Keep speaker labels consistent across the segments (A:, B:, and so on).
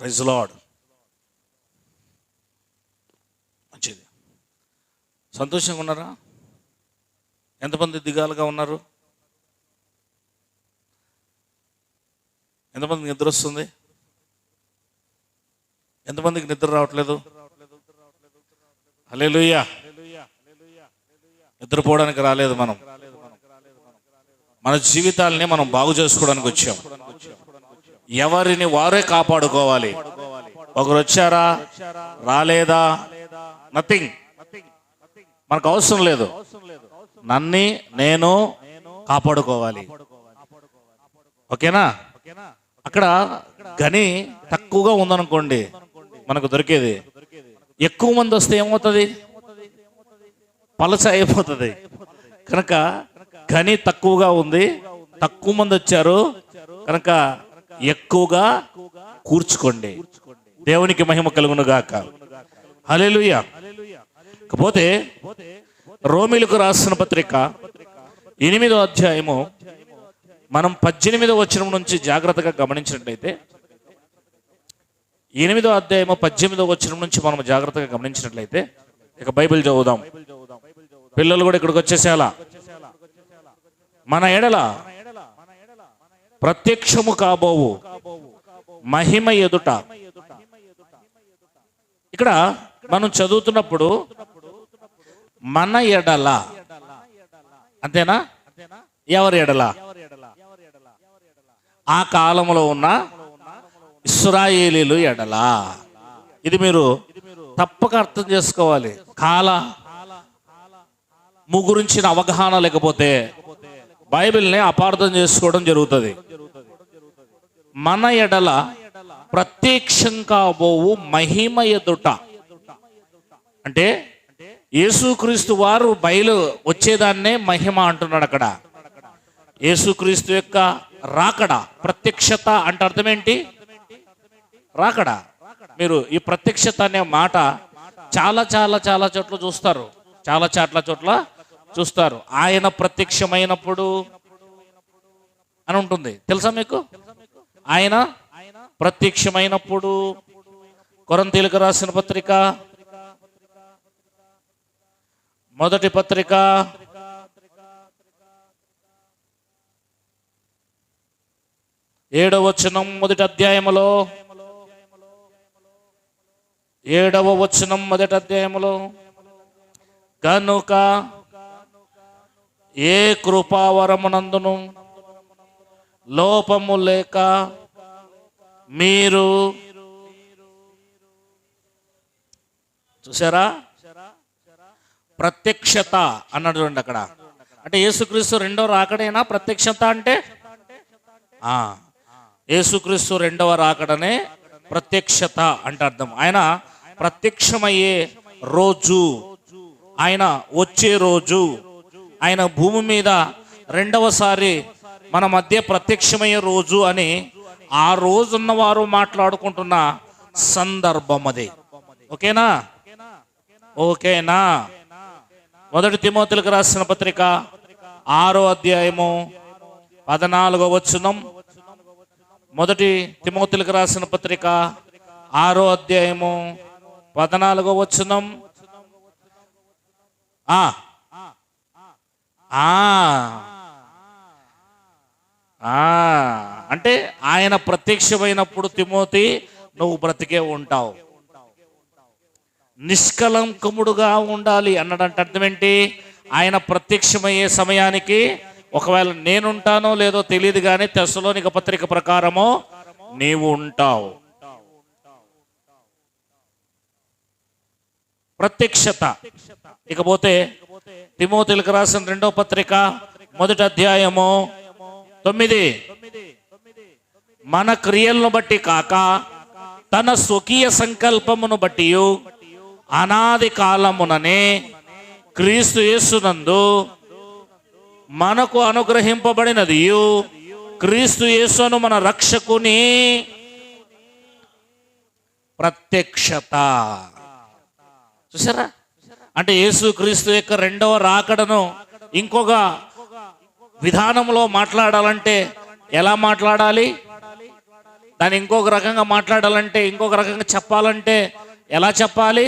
A: Praise lord. మంచిది. సంతోషంగా ఉన్నారా? ఎంతమంది దిగాలుగా ఉన్నారు? ఎంతమందికి నిద్ర వస్తుంది? ఎంతమందికి నిద్ర రావట్లేదు? హల్లెలూయా. నిద్రపోవడానికి రాలేదు, మన జీవితాలని మనం బాగు చేసుకోవడానికి వచ్చాం. ఎవరిని వారే కాపాడుకోవాలి. ఒకరు వచ్చారా రాలేదా నథింగ్, మనకు అవసరం లేదు. నన్ను నేను కాపాడుకోవాలి. ఓకేనా? అక్కడ గని తక్కువగా ఉందనుకోండి, మనకు దొరికేది. ఎక్కువ మంది వస్తే ఏమవుతుంది? పలస అయిపోతుంది. కనుక గని తక్కువగా ఉంది, తక్కువ మంది వచ్చారు కనుక ఎక్కువగా కూర్చుకోండి. దేవునికి మహిమ కలుగును గాక. హల్లెలూయా. కాకపోతే రోమీయులకు రాసిన పత్రిక 8వ అధ్యాయము మనం 18వ వచనం నుంచి జాగ్రత్తగా గమనించినట్లయితే, 8వ అధ్యాయము 18వ వచనం నుంచి మనం జాగ్రత్తగా గమనించినట్లయితే, ఇక బైబిల్ చదువుదాం. పిల్లలు కూడా ఇక్కడికి వచ్చేసేలా. మన ఎడల ప్రత్యక్షము కాబోవు మహిమ ఎదుట. ఇక్కడ మనం చదువుతున్నప్పుడు మన ఎడల అంతేనా? ఎవరి ఎడల? ఆ కాలంలో ఉన్న ఇశ్రాయేలీలు ఎడల. ఇది తప్పక అర్థం చేసుకోవాలి. కాలము గురించిన అవగాహన లేకపోతే బైబిల్ని అపార్థం చేసుకోవడం జరుగుతుంది. మన ఎడల ప్రత్యక్షం కాబోవు మహిమ ఎదుట అంటే యేసుక్రీస్తు వారు బయలు వచ్చేదాన్నే మహిమ అంటున్నాడు. అక్కడ యేసుక్రీస్తు యొక్క రాకడ, ప్రత్యక్షత అంటే అర్థం ఏంటి? రాకడ. మీరు ఈ ప్రత్యక్షత అనే మాట చాలా చాలా చాలా చోట్ల చూస్తారు, చాలా చోట్ల చూస్తారు. ఆయన ప్రత్యక్షమైనప్పుడు అని ఉంటుంది, తెలుసా మీకు? ఆయన ప్రత్యక్షమైనప్పుడు. కొరింథీయులకు రాసిన పత్రిక, మొదటి పత్రిక 7వ వచనం, మొదటి అధ్యాయములో 7వ వచనం మొదటి అధ్యాయములో, కనుక ఏ కృపావరమునందును లోపము లేక మీరు చూసారా? ప్రత్యక్షత అన్నాడు చూడండి అక్కడ. అంటే యేసుక్రీస్తు రెండవ రాకడేనా ప్రత్యక్షత అంటే? యేసుక్రీస్తు రెండవ రాకడనే ప్రత్యక్షత అంటే అర్థం. ఆయన ప్రత్యక్షమయ్యే రోజు, ఆయన వచ్చే రోజు, ఆయన భూమి మీద రెండవసారి మన మధ్య ప్రత్యక్షమయ్యే రోజు అని ఆ రోజున్న వారు మాట్లాడుకుంటున్న సందర్భం అది. ఓకేనా? ఓకేనా? మొదటి తిమోతిలకు రాసిన పత్రిక 6వ అధ్యాయము 14వ వచనం. మొదటి తిమోతిలకు రాసిన పత్రిక 6వ అధ్యాయము 14వ వచనం. అంటే ఆయన ప్రత్యక్షమైనప్పుడు తిమోతి నువ్వు బ్రతికే ఉంటావు, నిష్కలంకముడుగా ఉండాలి అన్నాడంటే అర్థం ఏంటి? ఆయన ప్రత్యక్షమయ్యే సమయానికి ఒకవేళ నేనుంటానో లేదో తెలియదు కానీ తెస్సలోనిక పత్రిక ప్రకారము నీవు ఉంటావు. ప్రత్యక్షత. ఇకపోతే తిమోతిలకు రాసిన 2వ పత్రిక మొదటి అధ్యాయము 9, మన క్రియలను బట్టి కాక తన స్వకీయ సంకల్పమును బట్టి అనాది కాలముననే క్రీస్తు యేసునందు మనకు అనుగ్రహింపబడినది క్రీస్తు యేసును మన రక్షకుని ప్రత్యక్షత. చూసారా? అంటే యేసు క్రీస్తు యొక్క రెండవ రాకడను ఇంకొక విధానంలో మాట్లాడాలంటే ఎలా మాట్లాడాలి? దాన్ని ఇంకొక రకంగా మాట్లాడాలంటే, ఇంకొక రకంగా చెప్పాలంటే ఎలా చెప్పాలి?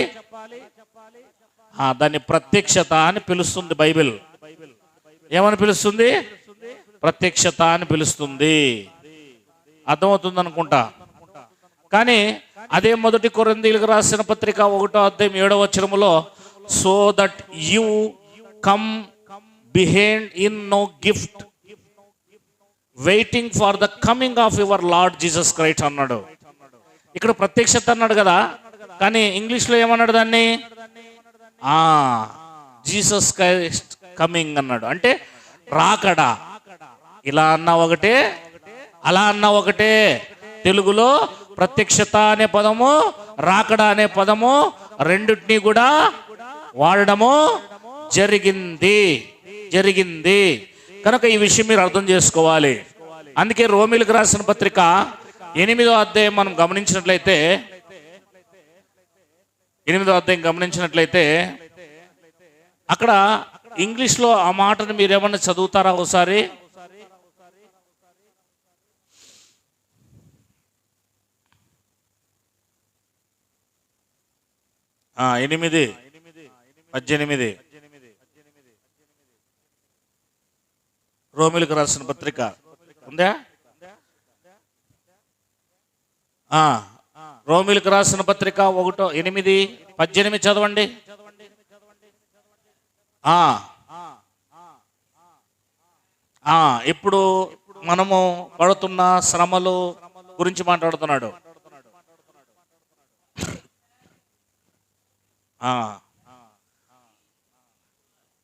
A: దాన్ని ప్రత్యక్షత అని పిలుస్తుంది బైబిల్. ఏమని పిలుస్తుంది? ప్రత్యక్షత అని పిలుస్తుంది. అర్థమవుతుంది అనుకుంటా. కానీ అదే మొదటి కొరింథీయులకు రాసిన పత్రిక 1వ అధ్యాయం 7వ వచనములో, so that you come behind in no gift waiting for the coming of your Lord Jesus Christ అన్నాడు. ఇక్కడ ప్రత్యక్షత అన్నాడు కదా, కానీ ఇంగ్లీష్లో ఏమన్నాడు దాన్ని? జీసస్ క్రైస్ట్ కమింగ్ అన్నాడు. అంటే రాకడా. ఇలా అన్నా ఒకటే, అలా అన్నా ఒకటే. తెలుగులో ప్రత్యక్షత అనే పదము, రాకడా అనే పదము రెండింటినీ కూడా వాడడము జరిగింది. కనుక ఈ విషయం మీరు అర్థం చేసుకోవాలి. అందుకే రోమీలకు రాసిన పత్రిక 8వ అధ్యాయం మనం గమనించినట్లయితే, 8వ అధ్యాయం గమనించినట్లయితే అక్కడ ఇంగ్లీష్లో ఆ మాటను మీరు ఏమన్నా చదువుతారా ఒకసారి? ఆ 8:18 రోమిలకు రాసిన పత్రిక ఉందా? రోమిలకు రాసిన పత్రిక 1:8-18 చదవండి. ఇప్పుడు మనము పడుతున్న శ్రమలు గురించి మాట్లాడుతున్నాడు.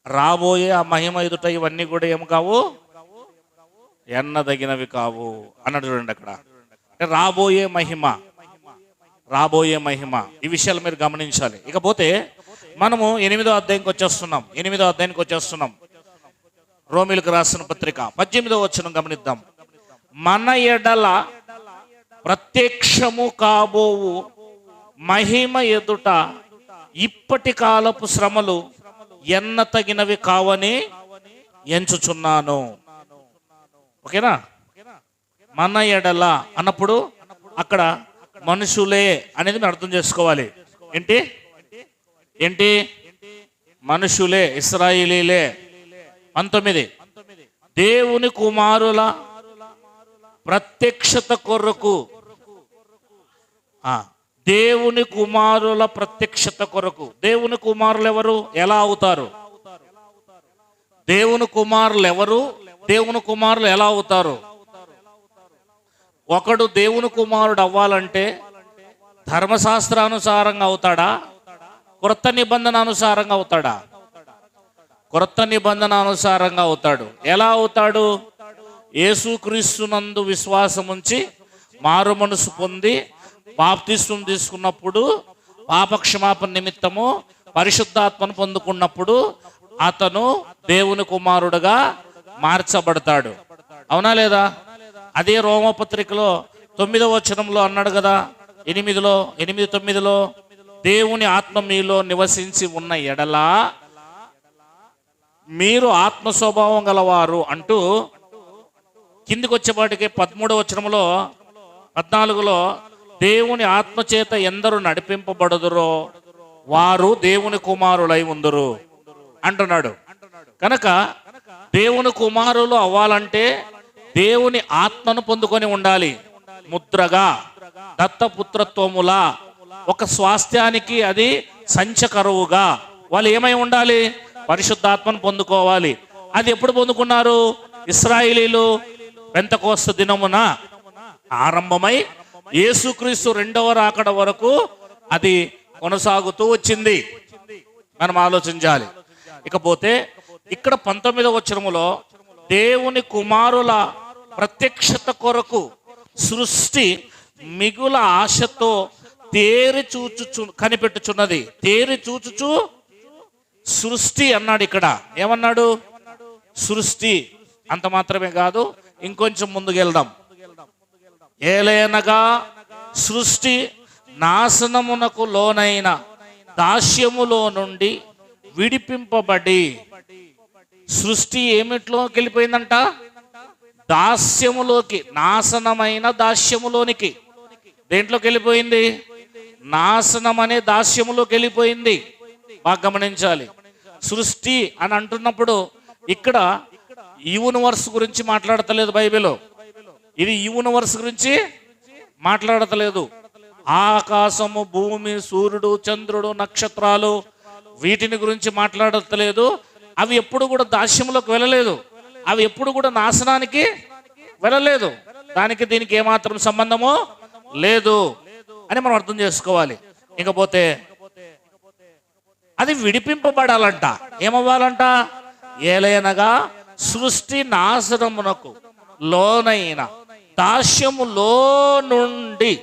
A: రాబోయే ఆ మహిమ ఎదుట ఇవన్నీ కూడా ఏమి కావు, ఎన్నదగినవి కావు అన్నాడు. చూడండి అక్కడ, రాబోయే మహిమ ఈ విషయాలు మీరు గమనించాలి. ఇకపోతే మనము 8వ అధ్యాయానికి వచ్చేస్తున్నాం. రోమీలకు రాసిన పత్రిక 18వ వచనం గమనిద్దాం. మన ఎడల ప్రత్యక్షము కాబోవు మహిమ ఎదుట ఇప్పటి కాలపు శ్రమలు ఎన్న తగినవి కావని ఎంచుచున్నాను. ఓకేనా? మన ఎడల అన్నప్పుడు అక్కడ మనుషులే అనేది మీరు అర్థం చేసుకోవాలి. ఏంటి మనుషులే, ఇశ్రాయేలీలే. 19 దేవుని కుమారుల ప్రత్యక్షత కొరకు, దేవుని కుమారుల ప్రత్యక్షత కొరకు. దేవుని కుమారులు ఎవరు? ఎలా అవుతారు? దేవుని కుమారులు ఎవరు? దేవుని కుమారులు ఎలా అవుతారు? ఒకడు దేవుని కుమారుడు అవ్వాలంటే ధర్మశాస్త్రానుసారంగా అవుతాడా? క్రొత్త నిబంధన అనుసారంగా అవుతాడా? క్రొత్త నిబంధన అనుసారంగా అవుతాడు. ఎలా అవుతాడు? యేసుక్రీస్తునందు విశ్వాసం ఉంచి మారు మనసు పొంది బాప్తిస్మం తీసుకున్నప్పుడు, పాపక్షమాపణ నిమిత్తము పరిశుద్ధాత్మను పొందుకున్నప్పుడు అతను దేవుని కుమారుడుగా మార్చబడతాడు. అవునా లేదా? అదే రోమపత్రికలో 9వ వచనంలో అన్నాడు కదా, 8:9 దేవుని ఆత్మ మీలో నివసించి ఉన్న ఎడలా మీరు ఆత్మ స్వభావం గలవారు అంటూ, కిందికి వచ్చేపాటికి 13వ వచనంలో 14లో దేవుని ఆత్మచేత ఎందరు నడిపింపబడుదురో వారు దేవుని కుమారులై ఉందురు అంటున్నాడు. కనుక దేవుని కుమారులు అవ్వాలంటే దేవుని ఆత్మను పొందుకొని ఉండాలి. ముద్రగా, దత్తపుత్రత్వములా, ఒక స్వాస్థ్యానికి అది సంచకరువుగా వాళ్ళు ఏమై ఉండాలి? పరిశుద్ధాత్మను పొందుకోవాలి. అది ఎప్పుడు పొందుకున్నారు? ఇశ్రాయేలీలు పెంతెకోస్తు దినమున ఆరంభమై యేసుక్రీస్తు 2వ రాకడ వరకు అది కొనసాగుతూ వచ్చింది. మనం ఆలోచించాలి. ఇకపోతే ఇక్కడ 19వ వచనములో దేవుని కుమారుల ప్రత్యక్షత కొరకు సృష్టి మిగుల ఆశతో తేరి చూచుచు కనిపెట్టుచున్నది. తేరి చూచుచు సృష్టి అన్నాడు. ఇక్కడ ఏమన్నాడు? సృష్టి అంత మాత్రమే కాదు, ఇంకొంచెం ముందుకెళ్దాం. ఏలయనగా సృష్టి నాశనమునకు లోనైన దాస్యములో నుండి విడిపింపబడి, సృష్టి ఏమిట్లోకి వెళ్ళిపోయిందంట? దాస్యములోకి, నాశనమైన దాస్యములోనికి. దేంట్లోకి వెళ్ళిపోయింది? నాశనం అనే దాస్యములోకి వెళ్ళిపోయింది. బాగా గమనించాలి. సృష్టి అని అంటున్నప్పుడు ఇక్కడ యూనివర్స్ గురించి మాట్లాడతలేదు బైబిల్. ఇది యూనివర్స్ గురించి మాట్లాడతలేదు. ఆకాశము, భూమి, సూర్యుడు, చంద్రుడు, నక్షత్రాలు, వీటిని గురించి మాట్లాడతలేదు. అవి ఎప్పుడు కూడా దాస్యంలోకి వెళ్ళలేదు. అవి ఎప్పుడు కూడా నాశనానికి వెళ్ళలేదు. దానికి దీనికి ఏమాత్రం సంబంధమో లేదు అని మనం అర్థం చేసుకోవాలి. ఇకపోతే అది విడిపింపబడాలంట. ఏమవ్వాలంట? ఏలయనగా సృష్టి నాశనమునకు లోనైన దాస్యములో నుండి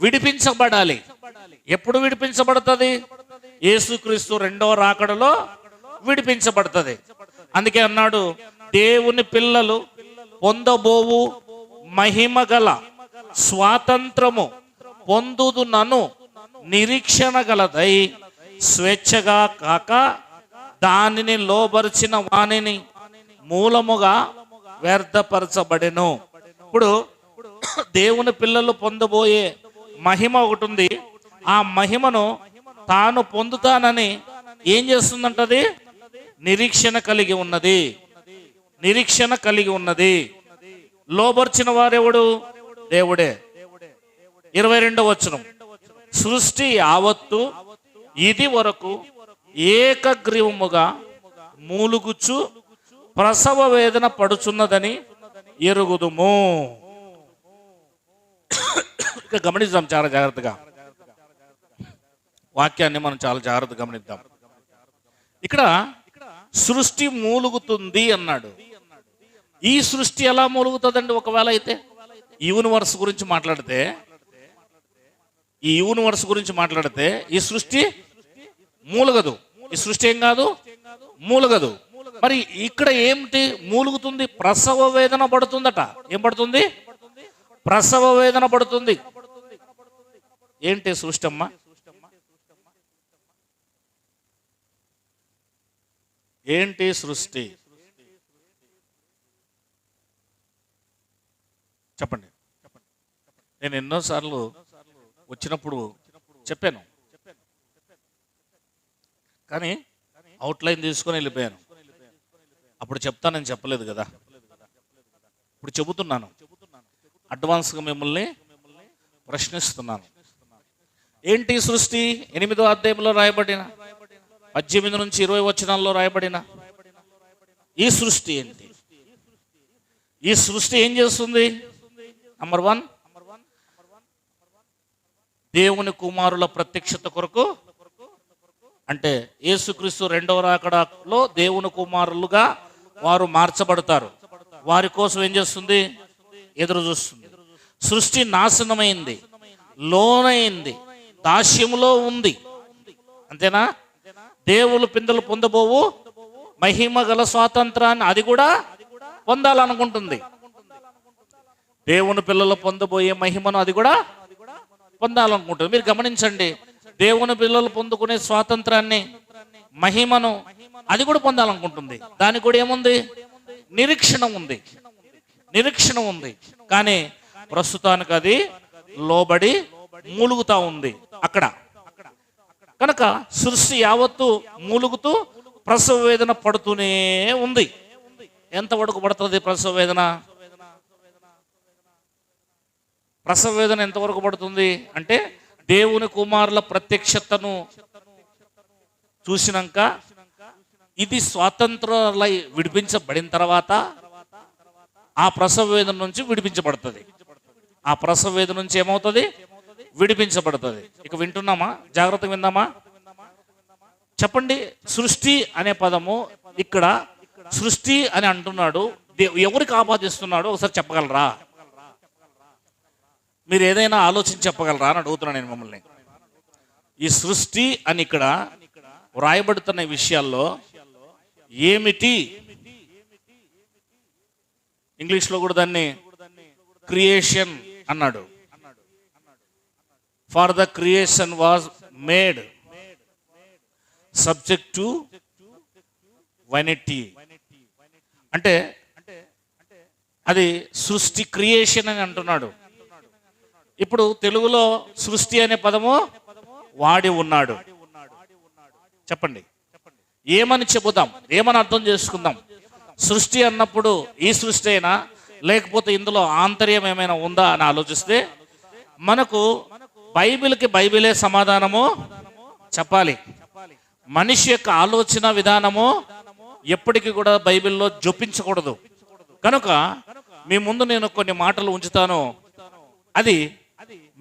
A: విడిపించబడాలి. ఎప్పుడు విడిపించబడుతుంది? యేసుక్రీస్తు రెండవ రాకడలో విడిపించబడుతుంది. అందుకే అన్నాడు, దేవుని పిల్లలు పొందబోవు మహిమ గల స్వాతంత్రము పొందుదునను నిరీక్షణ గలదై స్వేచ్ఛగా కాక దానిని లోబరిచిన వానిని మూలముగా వ్యర్థపరచబడెను. ఇప్పుడు దేవుని పిల్లలు పొందబోయే మహిమ ఒకటి ఉంది. ఆ మహిమను తాను పొందుతానని ఏం చేస్తుందంటది? నిరీక్షణ కలిగి ఉన్నది. నిరీక్షణ కలిగి ఉన్నది. లోబర్చిన వారెవడు? దేవుడే. 22వ వచనం, సృష్టి యావత్తు ఇది వరకు ఏకగ్రీవముగా మూలుగుచు ప్రసవ వేదన పడుచున్నదని ఎరుగుదుము. ఇక గమనిద్దాం చాలా జాగ్రత్తగా. వాక్యాన్ని మనం చాలా జాగ్రత్తగా గమనిద్దాం. ఇక్కడ సృష్టి మూలుగుతుంది అన్నాడు. ఈ సృష్టి ఎలా మూలుగుతుందండి? ఒకవేళ అయితే యూనివర్స్ గురించి మాట్లాడితే, ఈ సృష్టి మూలగదు. ఈ సృష్టి ఏం కాదు, మూలగదు. మరి ఇక్కడ ఏమిటి మూలుగుతుంది? ప్రసవ వేదన పడుతుందట. ఏం పడుతుంది? ప్రసవ వేదన పడుతుంది. ఏంటి సృష్టి అమ్మా? ఏంటి సృష్టి? చెప్పండి. నేను ఎన్నోసార్లు వచ్చినప్పుడు చెప్పాను, కానీ అవుట్లైన్ తీసుకొని వెళ్ళిపోయాను. అప్పుడు చెప్తానని చెప్పలేదు కదా, ఇప్పుడు చెబుతున్నాను. అడ్వాన్స్గా మిమ్మల్ని ప్రశ్నిస్తున్నాను. ఏంటి సృష్టి? 8వ అధ్యాయంలో రాయబడిన 18 నుంచి 20 వచనాల్లో రాయబడిన ఈ సృష్టి ఏంటి? ఈ సృష్టి ఏం చేస్తుంది? నంబర్ 1, దేవుని కుమారుల ప్రత్యక్షత కొరకు, అంటే యేసుక్రీస్తు రెండవ రాకడలో దేవుని కుమారులుగా వారు మార్చబడతారు. వారి కోసం ఏం చేస్తుంది? ఎదురు చూస్తుంది. సృష్టి నాశనమైంది, లోనైంది, దాస్యములో ఉంది. అంతేనా? దేవుని పిల్లలు పొందబోవు మహిమ గల స్వాతంత్రాన్ని అది కూడా పొందాలనుకుంటుంది. దేవుని పిల్లలు పొందబోయే మహిమను అది కూడా పొందాలనుకుంటుంది. మీరు గమనించండి, దేవుని పిల్లలు పొందుకునే స్వాతంత్రాన్ని, మహిమను అది కూడా పొందాలనుకుంటుంది. దానికి కూడా ఏముంది? నిరీక్షణ ఉంది. నిరీక్షణ ఉంది. కానీ ప్రస్తుతానికి అది లోబడి మూలుగుతా ఉంది అక్కడ. కనుక సృష్టి యావత్తు మూలుగుతూ ప్రసవ వేదన పడుతూనే ఉంది. ఎంతవరకు పడుతుంది ప్రసవ వేదన? ప్రసవ వేదన ఎంతవరకు పడుతుంది అంటే, దేవుని కుమారుల ప్రత్యక్షతను చూసినాక ఇది స్వాతంత్రాలై విడిపించబడిన తర్వాత ఆ ప్రసవ వేదన నుంచి విడిపించబడుతుంది. ఆ ప్రసవ వేదన నుంచి ఏమవుతుంది? విడిపించబడుతుంది. ఇక వింటున్నామా? జాగ్రత్తగా విందామా? చెప్పండి. సృష్టి అనే పదము ఇక్కడ సృష్టి అని అంటున్నాడు, ఎవరికి ఆపాదిస్తున్నాడు ఒకసారి చెప్పగలరా? మీరు ఏదైనా ఆలోచించి చెప్పగలరా అని అడుగుతున్నాను నేను మిమ్మల్ని. ఈ సృష్టి అని ఇక్కడ వ్రాయబడుతున్న విషయాల్లో ఏమిటి? ఇంగ్లీష్లో కూడా దాన్ని క్రియేషన్ అన్నాడు. For the creation was made subject to vanity. అంటే అది సృష్టి, క్రియేషన్ అని అంటున్నాడు. ఇప్పుడు తెలుగులో సృష్టి అనే పదము వాడి ఉన్నాడు. చెప్పండి, ఏమని చెబుదాం, ఏమని అర్థం చేసుకుందాం? సృష్టి అన్నప్పుడు ఈ సృష్టి అయినా, లేకపోతే ఇందులో ఆంతర్యం ఏమైనా ఉందా అని ఆలోచిస్తే మనకు బైబిల్కి బైబిలే సమాధానము చెప్పాలి. మనిషి యొక్క ఆలోచన విధానము ఎప్పటికీ కూడా బైబిల్లో జొప్పించకూడదు. కనుక మీ ముందు నేను కొన్ని మాటలు ఉంచుతాను. అది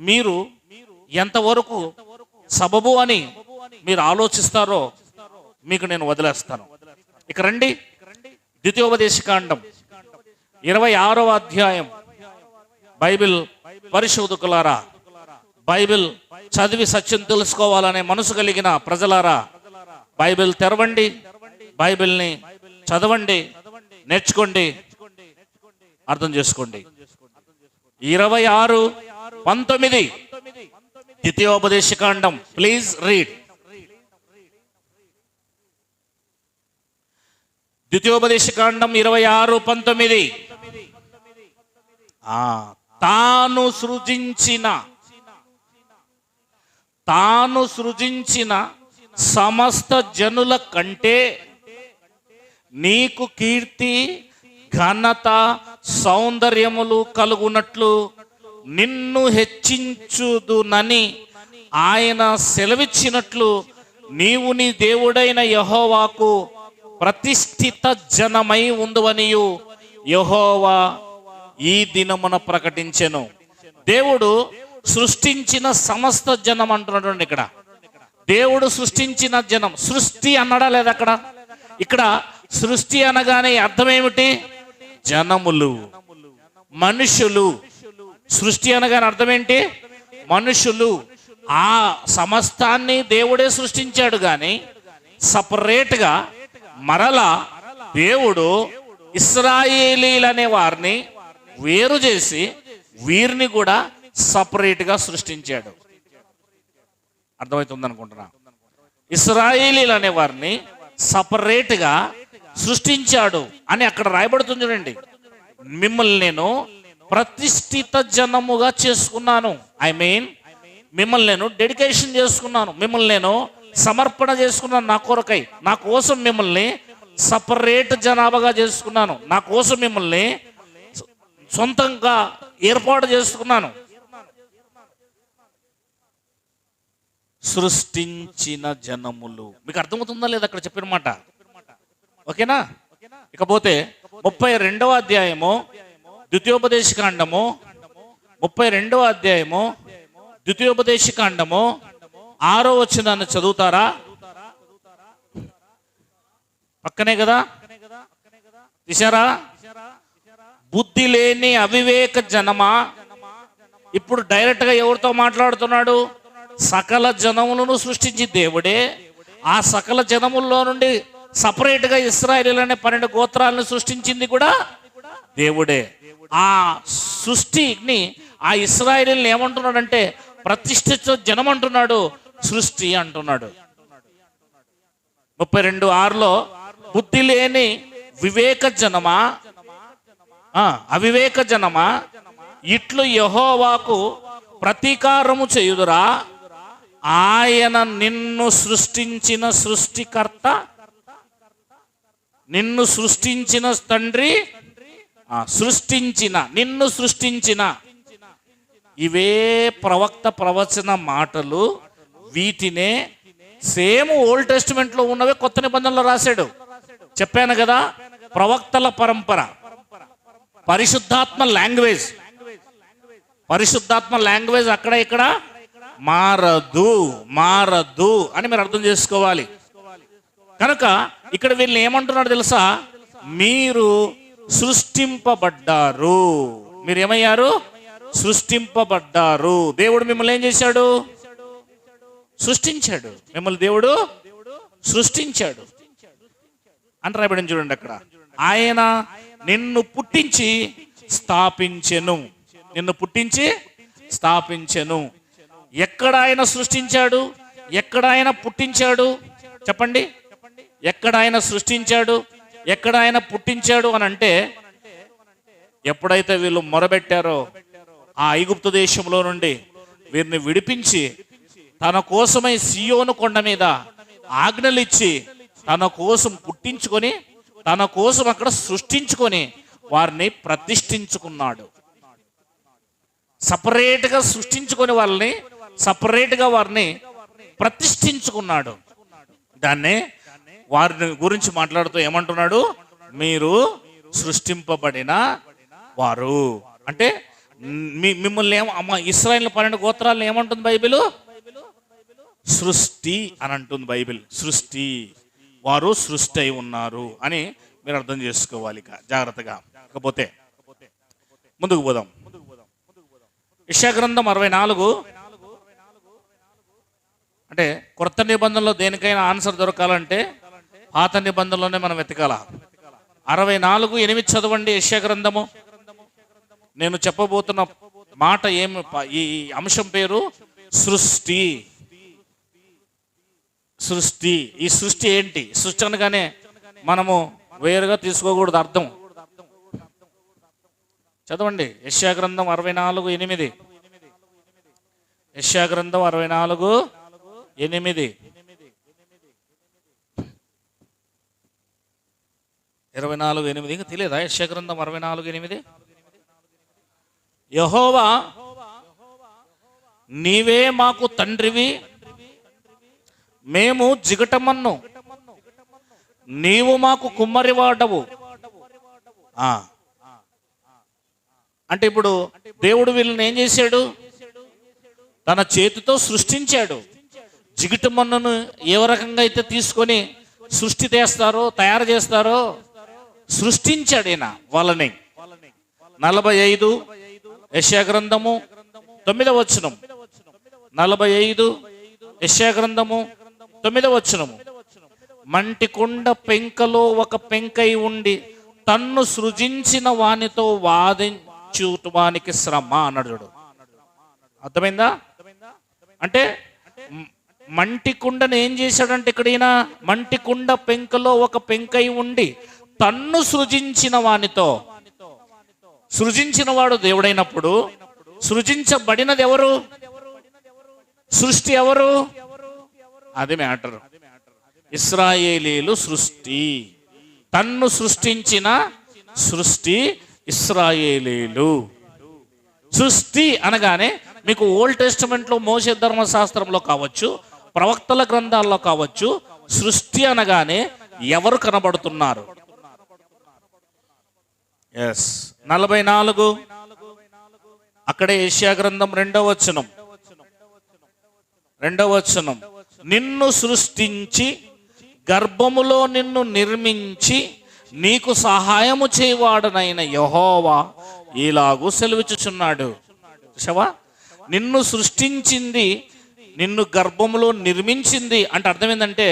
A: మీరు ఎంతవరకు సబబు అని మీరు ఆలోచిస్తారో మీకు నేను వదిలేస్తాను. ఇక రండి, ద్వితీయోపదేశకాండం 26వ అధ్యాయం. బైబిల్ పరిశోధకులారా, బైబిల్ చదివి సత్యం తెలుసుకోవాలనే మనసు కలిగిన ప్రజలారా, బైబిల్ తెరవండి, బైబిల్ని చదవండి, నేర్చుకోండి, అర్థం చేసుకోండి. 26:19 ద్వితీయోపదేశకాండం. Please read. ద్వితీయోపదేశకాండం 26:19. తాను సృజించిన సమస్త జనుల కంటే నీకు కీర్తి, ఘనత, సౌందర్యములు కలుగునట్లు నిన్ను హెచ్చించుదునని ఆయన సెలవిచ్చినట్లు నీవు నీ దేవుడైన యెహోవాకు ప్రతిష్ఠిత జనమై ఉందువనియు యెహోవా ఈ దినమున ప్రకటించెను. దేవుడు సృష్టించిన సమస్త జనం అంటున్నాడు. ఇక్కడ దేవుడు సృష్టించిన జనం. సృష్టి అన్నాడా లేదా అక్కడ? ఇక్కడ సృష్టి అనగానే అర్థం ఏమిటి? జనములు, మనుషులు. సృష్టి అనగానే అర్థం ఏంటి? మనుషులు. ఆ సమస్తాన్ని దేవుడే సృష్టించాడు, కానీ సపరేట్గా మరలా దేవుడు ఇశ్రాయేలీలనే వారిని వేరు చేసి వీరిని కూడా సపరేట్గా సృష్టించాడు. అర్థమవుతుంది అనుకుంటున్నా. ఇశ్రాయేలీలు అనే వారిని సపరేట్గా సృష్టించాడు అని అక్కడ రాయబడుతుంది. చూడండి, మిమ్మల్ని నేను ప్రతిష్ఠిత జనముగా చేసుకున్నాను. మిమ్మల్ని నేను డెడికేషన్ చేసుకున్నాను, మిమ్మల్ని నేను సమర్పణ చేసుకున్నాను. నా కొరకై, నా కోసం మిమ్మల్ని సపరేట్ జనాభాగా చేసుకున్నాను. నా కోసం మిమ్మల్ని సొంతంగా ఏర్పాటు చేసుకున్నాను. సృష్టించిన జనములు. మీకు అర్థమవుతుందా లేదా అక్కడ చెప్పిన మాట? ఓకేనా? ఇకపోతే 32వ అధ్యాయము ద్వితీయోపదేశకాండము, 32వ అధ్యాయము ద్వితీయోపదేశకాండము 6వ వచనాన్ని చదువుతారా? పక్కనే కదా, తీశారా? బుద్ధి లేని అవివేక జనమా. ఇప్పుడు డైరెక్ట్ గా ఎవరితో మాట్లాడుతున్నాడు? సకల జనములను సృష్టించి దేవుడే ఆ సకల జనముల్లో నుండి సపరేట్ గా ఇశ్రాయేలు అనే 12 గోత్రాలను సృష్టించింది కూడా దేవుడే. ఆ సృష్టిని, ఆ ఇశ్రాయేలుని ఏమంటున్నాడంటే ప్రతిష్ఠిత జనం అంటున్నాడు, సృష్టి అంటున్నాడు. 32:6లో బుద్ధి లేని వివేక జనమా, అవివేక జనమా, ఇట్లు యెహోవాకు ప్రతీకారము చేయుదురా. ఆయన నిన్ను సృష్టించిన సృష్టికర్త, నిన్ను సృష్టించిన తండ్రి, నిన్ను సృష్టించిన. ఇవే ప్రవక్త ప్రవచన మాటలు. వీటినే సేమ్ ఓల్డ్ టెస్టిమెంట్ లో ఉన్నవే కొత్త నిబంధనలో రాశాడు. చెప్పాను కదా, ప్రవక్తల పరంపర, పరిశుద్ధాత్మ లాంగ్వేజ్. పరిశుద్ధాత్మ లాంగ్వేజ్ అక్కడ ఇక్కడ మారదు అని మీరు అర్థం చేసుకోవాలి. కనుక ఇక్కడ వీళ్ళు ఏమంటున్నాడు తెలుసా? మీరు సృష్టింపబడ్డారు. మీరు ఏమయ్యారు? సృష్టింపబడ్డారు. దేవుడు మిమ్మల్ని ఏం చేశాడు? సృష్టించాడు. మిమ్మల్ని దేవుడు సృష్టించాడు అని రాయబడింది. చూడండి అక్కడ, ఆయన నిన్ను పుట్టించి స్థాపించెను. నిన్ను పుట్టించి స్థాపించెను. ఎక్కడ ఆయన సృష్టించాడు? ఎక్కడ ఆయన పుట్టించాడు? చెప్పండి. ఎక్కడ ఆయన సృష్టించాడు? ఎక్కడ ఆయన పుట్టించాడు అని అంటే, ఎప్పుడైతే వీళ్ళు మొరబెట్టారో ఆ ఐగుప్తు దేశంలో నుండి వీరిని విడిపించి తన కోసమై సియోను కొండ మీద ఆజ్ఞలు ఇచ్చి తన కోసం పుట్టించుకొని తన కోసం అక్కడ సృష్టించుకొని వారిని ప్రతిష్ఠించుకున్నాడు. సపరేట్గా సృష్టించుకొని వాళ్ళని సపరేట్గా వారిని ప్రతిష్ఠించుకున్నాడు. దాన్నే వారిని గురించి మాట్లాడుతూ ఏమంటున్నాడు? మీరు సృష్టింపబడిన వారు అంటే మిమ్మల్ని ఇశ్రాయేలు 12 గోత్రాలను ఏమంటుంది బైబిల్? సృష్టి అని అంటుంది బైబిల్. సృష్టి, వారు సృష్టి అయి ఉన్నారు అని మీరు అర్థం చేసుకోవాలి జాగ్రత్తగా. కాకపోతే ముందుకు పోదాం. యెషయా గ్రంథం 64 అంటే కొత్త నిబంధనలో దేనికైనా ఆన్సర్ దొరకాలంటే పాత నిబంధనలోనే మనం వెతకాల. 64:8 చదవండి యెషయా గ్రంథము. నేను చెప్పబోతున్న మాట ఏమి, ఈ అంశం పేరు సృష్టి. సృష్టి, ఈ సృష్టి ఏంటి? సృష్టి అనగానే మనము వేరుగా తీసుకోకూడదు అర్థం. చదవండి యెషయా గ్రంథం 64:8. యెషయా గ్రంథం 64:8. 24:8 ఇంకా తెలియదా? యెషయా గ్రంథం 64:8. యెహోవా నీవే మాకు తండ్రివి, మేము జిగటమన్ను, నీవు మాకు కుమ్మరివాడవు. అంటే ఇప్పుడు దేవుడు వీళ్ళని ఏం చేశాడు? తన చేతితో సృష్టించాడు. జిగటమన్నును ఏ రకంగా అయితే తీసుకొని సృష్టి తయారు చేస్తారో సృష్టించాడు ఈయన వాళ్ళని. 45 యెషయా గ్రంథము 9వ వచనం. 45 యెషయా గ్రంథము 9వ వచనము. మంటి కుండ పెంకలో ఒక పెంకై ఉండి తన్ను సృజించిన వానితో వాదించువానికి శ్రమ అన్నాడు. అర్థమైందా? అంటే మంటి కుండను ఏం చేశాడంటే ఇక్కడ ఈయన, మంటి కుండ పెంకలో ఒక పెంకై ఉండి తన్ను సృజించిన వానితో. సృజించిన వాడు దేవుడైనప్పుడు సృజించబడినది ఎవరు? సృష్టి ఎవరు? అది మ్యాటర్. ఇశ్రాయేలీలు సృష్టి, తన్ను సృష్టించిన సృష్టి ఇశ్రాయేలీలు. సృష్టి అనగానే మీకు ఓల్డ్ టెస్టమెంట్లో మోషే ధర్మశాస్త్రంలో కావచ్చు, ప్రవక్తల గ్రంథాల్లో కావచ్చు, సృష్టి అనగానే ఎవరు కనబడుతున్నారు? 44 అక్కడే యెషయా గ్రంథం 2వ వచనం. నిన్ను సృష్టించి గర్భములో నిన్ను నిర్మించి నీకు సహాయము చేయవాడనైన యెహోవా ఇలాగూ సెలవిచ్చుచున్నాడు. చూసావా? నిన్ను సృష్టించింది, నిన్ను గర్భములో నిర్మించింది అంటే అర్థం ఏంటంటే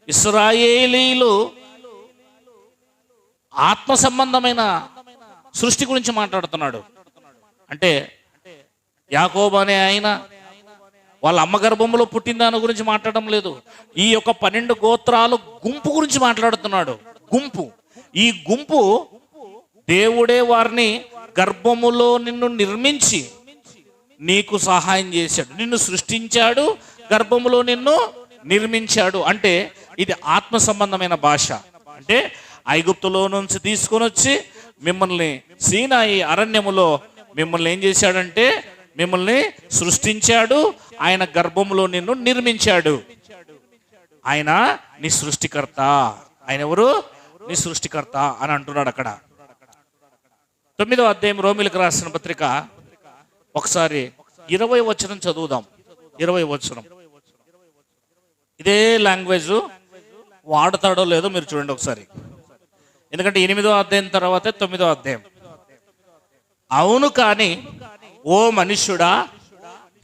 A: ఇశ్రాయేలీలు ఆత్మ సంబంధమైన సృష్టి గురించి మాట్లాడుతున్నాడు. అంటే యాకోబు అనే ఆయన వాళ్ళ అమ్మ గర్భంలో పుట్టిన దాని గురించి మాట్లాడడం లేదు. ఈ యొక్క 12 గోత్రాలు గుంపు గురించి మాట్లాడుతున్నాడు. గుంపు, ఈ గుంపు దేవుడే వారిని గర్భములో నిన్ను నిర్మించి నీకు సహాయం చేశాడు. నిన్ను సృష్టించాడు, గర్భములో నిన్ను నిర్మించాడు. అంటే ఇది ఆత్మ సంబంధమైన భాష. అంటే ఐగుప్తులో నుంచి తీసుకొని వచ్చి మిమ్మల్ని సీనాయి అరణ్యములో మిమ్మల్ని ఏం చేశాడంటే మిమ్మల్ని సృష్టించాడు. ఆయన గర్భంలో నిన్ను నిర్మించాడు. ఆయన నీ సృష్టికర్త. ఆయన ఎవరు? నీ సృష్టికర్త అని అంటున్నాడు అక్కడ. 9వ అధ్యాయం రోమిలకు రాసిన పత్రిక ఒకసారి 20వ వచనం చదువుదాం. 20వ వచనం ఇదే లాంగ్వేజ్ వాడతాడో లేదో మీరు చూడండి ఒకసారి. ఎందుకంటే 8వ అధ్యాయం తర్వాత 9వ అధ్యాయం. అవును కానీ ఓ మనుష్యుడా,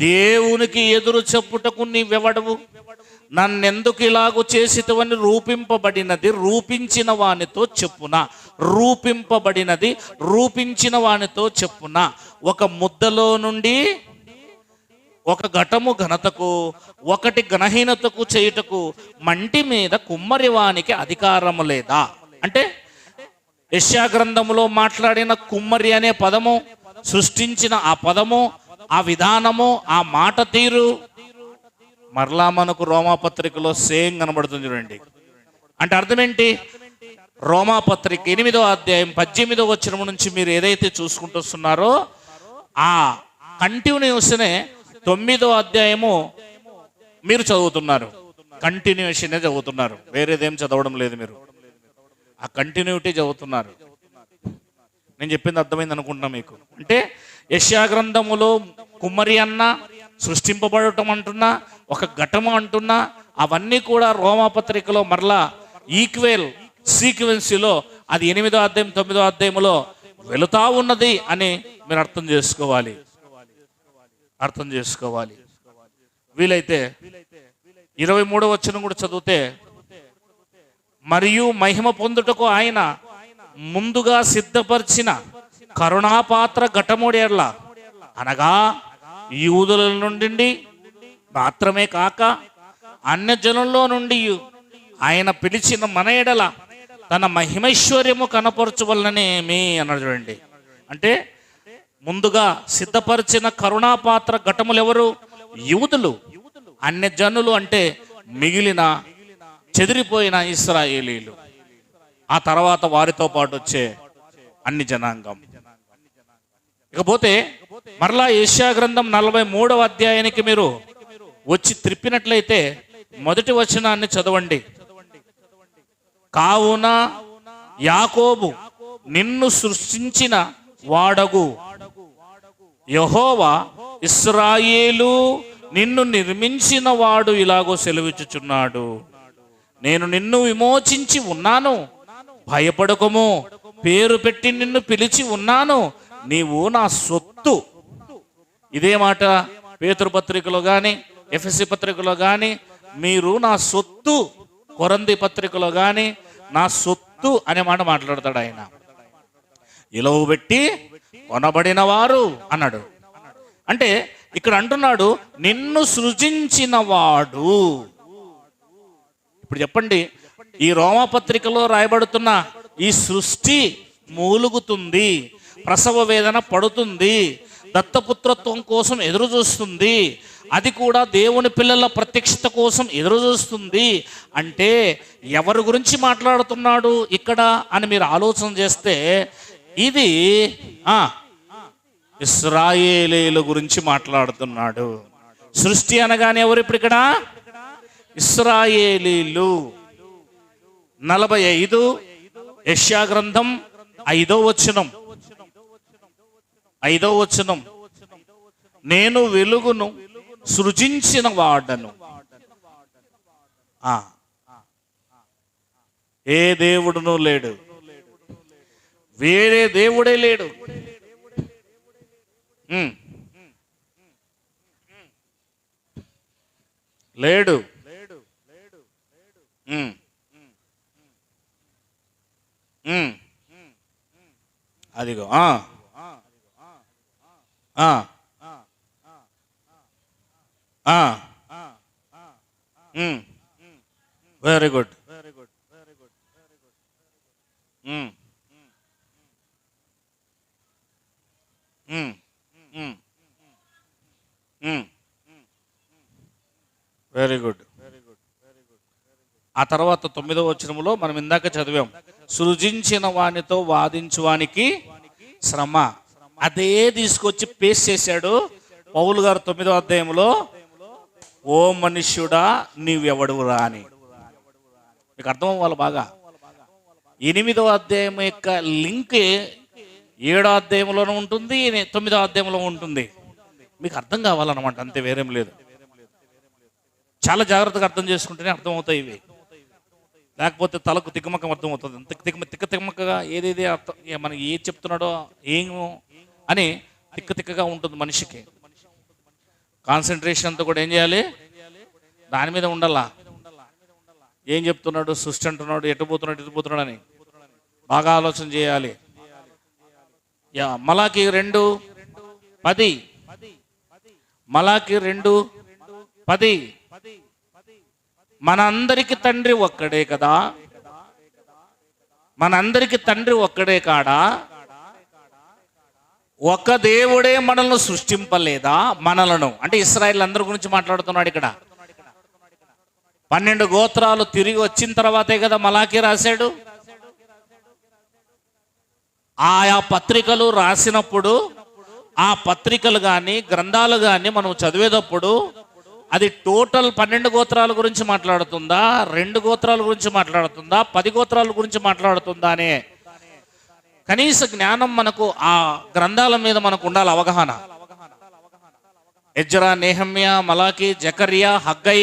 A: దేవునికి ఎదురు చెప్పుటకు నీవెవడవు? నన్నెందుకు ఇలాగూ చేసితవని రూపింపబడినది రూపించిన వానితో చెప్పున. రూపింపబడినది రూపించిన వానితో చెప్పున. ఒక ముద్దలో నుండి ఒక ఘటము ఘనతకు, ఒకటి ఘనహీనతకు చేయుటకు మంటి మీద కుమ్మరివానికి అధికారము లేదా? అంటే యెషయా గ్రంథములో మాట్లాడిన కుమ్మరి అనే పదము, సృష్టించిన ఆ పదము, ఆ విధానము, ఆ మాట తీరు మరలా మనకు రోమాపత్రికలో సేమ్ కనబడుతుంది చూడండి. అంటే అర్థం ఏంటి? రోమాపత్రిక 8వ అధ్యాయం 18వ వచనం నుంచి మీరు ఏదైతే చూసుకుంటూ వస్తున్నారో ఆ కంటిన్యూస్నే 9వ అధ్యాయము మీరు చదువుతున్నారు. కంటిన్యూషనే చదువుతున్నారు, వేరేదేం చదవడం లేదు. మీరు ఆ కంటిన్యూటీ చదువుతున్నారు. నేను చెప్పింది అర్థమైంది అనుకుంటున్నా మీకు. అంటే యెషయా గ్రంథములో కుమ్మరి అన్న, సృష్టింపబడటం అంటున్నా, ఒక ఘటము అంటున్నా, అవన్నీ కూడా రోమాపత్రికలో మరలా ఈక్వెల్ సీక్వెన్సీలో అది 8వ అధ్యాయం 9వ అధ్యాయంలో వెళుతా ఉన్నది అని మీరు అర్థం చేసుకోవాలి. వీలైతే 23వ వచనం కూడా చదివితే, మరియు మహిమ పొందుటకు ఆయన ముందుగా సిద్ధపరిచిన కరుణాపాత్ర ఘటముడేర్ల, అనగా యూదుల నుండి మాత్రమే కాక అన్యజనుల్లో నుండి ఆయన పిలిచిన మన ఎడల తన మహిమైశ్వర్యము కనపరచవలనేమి అన్నాడు చూడండి. అంటే ముందుగా సిద్ధపరిచిన కరుణాపాత్ర ఘటములు ఎవరు? యూదులు. అన్యజనులు అంటే మిగిలిన చెదిరిపోయిన ఇశ్రాయేలీలు, ఆ తర్వాత వారితో పాటు వచ్చే అన్ని జనాంగం. ఇకపోతే మరలా యెషయా గ్రంథం 43వ అధ్యాయానికి మీరు వచ్చి త్రిప్పినట్లయితే మొదటి వచనాన్ని చదవండి. కావున యాకోబు నిన్ను సృష్టించిన వాడగు యెహోవా, ఇశ్రాయేలు నిన్ను నిర్మించిన వాడు ఇలాగో సెలవిచ్చుచున్నాడు, నేను నిన్ను విమోచించి ఉన్నాను, భయపడకము, పేరు పెట్టి నిన్ను పిలిచి ఉన్నాను, నీవు నా సొత్తు. ఇదే మాట పేతురు పత్రికలో కానీ, ఎఫెసీ పత్రికలో కానీ, మీరు నా సొత్తు, కొరంథీ పత్రికలో కానీ నా సొత్తు అనే మాట మాట్లాడతాడు ఆయన. ఇలవు పెట్టి కొనబడిన వారు అన్నాడు. అంటే ఇక్కడ అంటున్నాడు నిన్ను సృజించిన వాడు. ఇప్పుడు చెప్పండి, ఈ రోమాపత్రికలో రాయబడుతున్న ఈ సృష్టి మూలుగుతుంది, ప్రసవ వేదన పడుతుంది, దత్తపుత్రత్వం కోసం ఎదురు చూస్తుంది, అది కూడా దేవుని పిల్లల ప్రత్యక్షత కోసం ఎదురు చూస్తుంది. అంటే ఎవరి గురించి మాట్లాడుతున్నాడు ఇక్కడ అని మీరు ఆలోచన చేస్తే ఇది ఇశ్రాయేలీల గురించి మాట్లాడుతున్నాడు. సృష్టి అనగానే ఎవరు ఇప్పుడు ఇక్కడ? ఇశ్రాయేలీలు. 45 యెషయా గ్రంథం 5వ వచనం, నేను వెలుగును సృజించిన వాడను. ఏ దేవుడును లేడు, వేరే దేవుడే లేడు. లేడు. అదిగో వెరీ గుడ్. Very good. ఆ తర్వాత 9వ వచనములో మనం ఇందాక చదివాం, సృజించిన వానితో వాదించువానికి శ్రమ. అదే తీసుకొచ్చి పేస్ట్ చేశాడు పౌలు గారు 9వ అధ్యాయంలో, ఓ మనుష్యుడా నీవెవడురా అని. మీకు అర్థం అవ్వాలి బాగా. 8వ అధ్యాయం యొక్క లింక్ 7వ అధ్యాయంలోనూ ఉంటుంది, 9వ అధ్యాయంలో ఉంటుంది. మీకు అర్థం కావాలన్నమాట, అంతే, వేరేం లేదు. చాలా జాగ్రత్తగా అర్థం చేసుకుంటేనే అర్థమవుతాయి ఇవి, లేకపోతే తలకు తిక్కమక్కం అర్థమవుతుంది. తిక్కగా ఏదేది అర్థం, మనకి ఏది చెప్తున్నాడో ఏమో అని తిక్కగా ఉంటుంది మనిషికి. కాన్సన్ట్రేషన్ అంతా కూడా ఏం చేయాలి? దాని మీద ఉండాలా. ఏం చెప్తున్నాడు, సృష్టి అంటున్నాడు, ఎటు పోతున్నాడు అని బాగా ఆలోచన చేయాలి. మలాకి 2:10, మలాకి 2:10, మన అందరికి తండ్రి ఒక్కడే కదా, మనందరికి తండ్రి ఒక్కడే కాడా? ఒక దేవుడే మనల్ని సృష్టింపలేదా? మనలను అంటే ఇశ్రాయేలు అందరి గురించి మాట్లాడుతున్నాడు ఇక్కడ. 12 గోత్రాలు తిరిగి వచ్చిన తర్వాతే కదా మలాకీ రాశాడు. ఆయా పత్రికలు రాసినప్పుడు ఆ పత్రికలు కానీ గ్రంథాలు కానీ మనం చదివేటప్పుడు అది టోటల్ 12 గోత్రాల గురించి మాట్లాడుతుందా, 2 గోత్రాల గురించి మాట్లాడుతుందా, 10 గోత్రాల గురించి మాట్లాడుతుందా అనే కనీస జ్ఞానం మనకు ఆ గ్రంథాల మీద మనకు ఉండాలి, అవగాహన. ఎజ్రా, నెహమ్యా, మలాకి, జకర్యా, హగ్గై,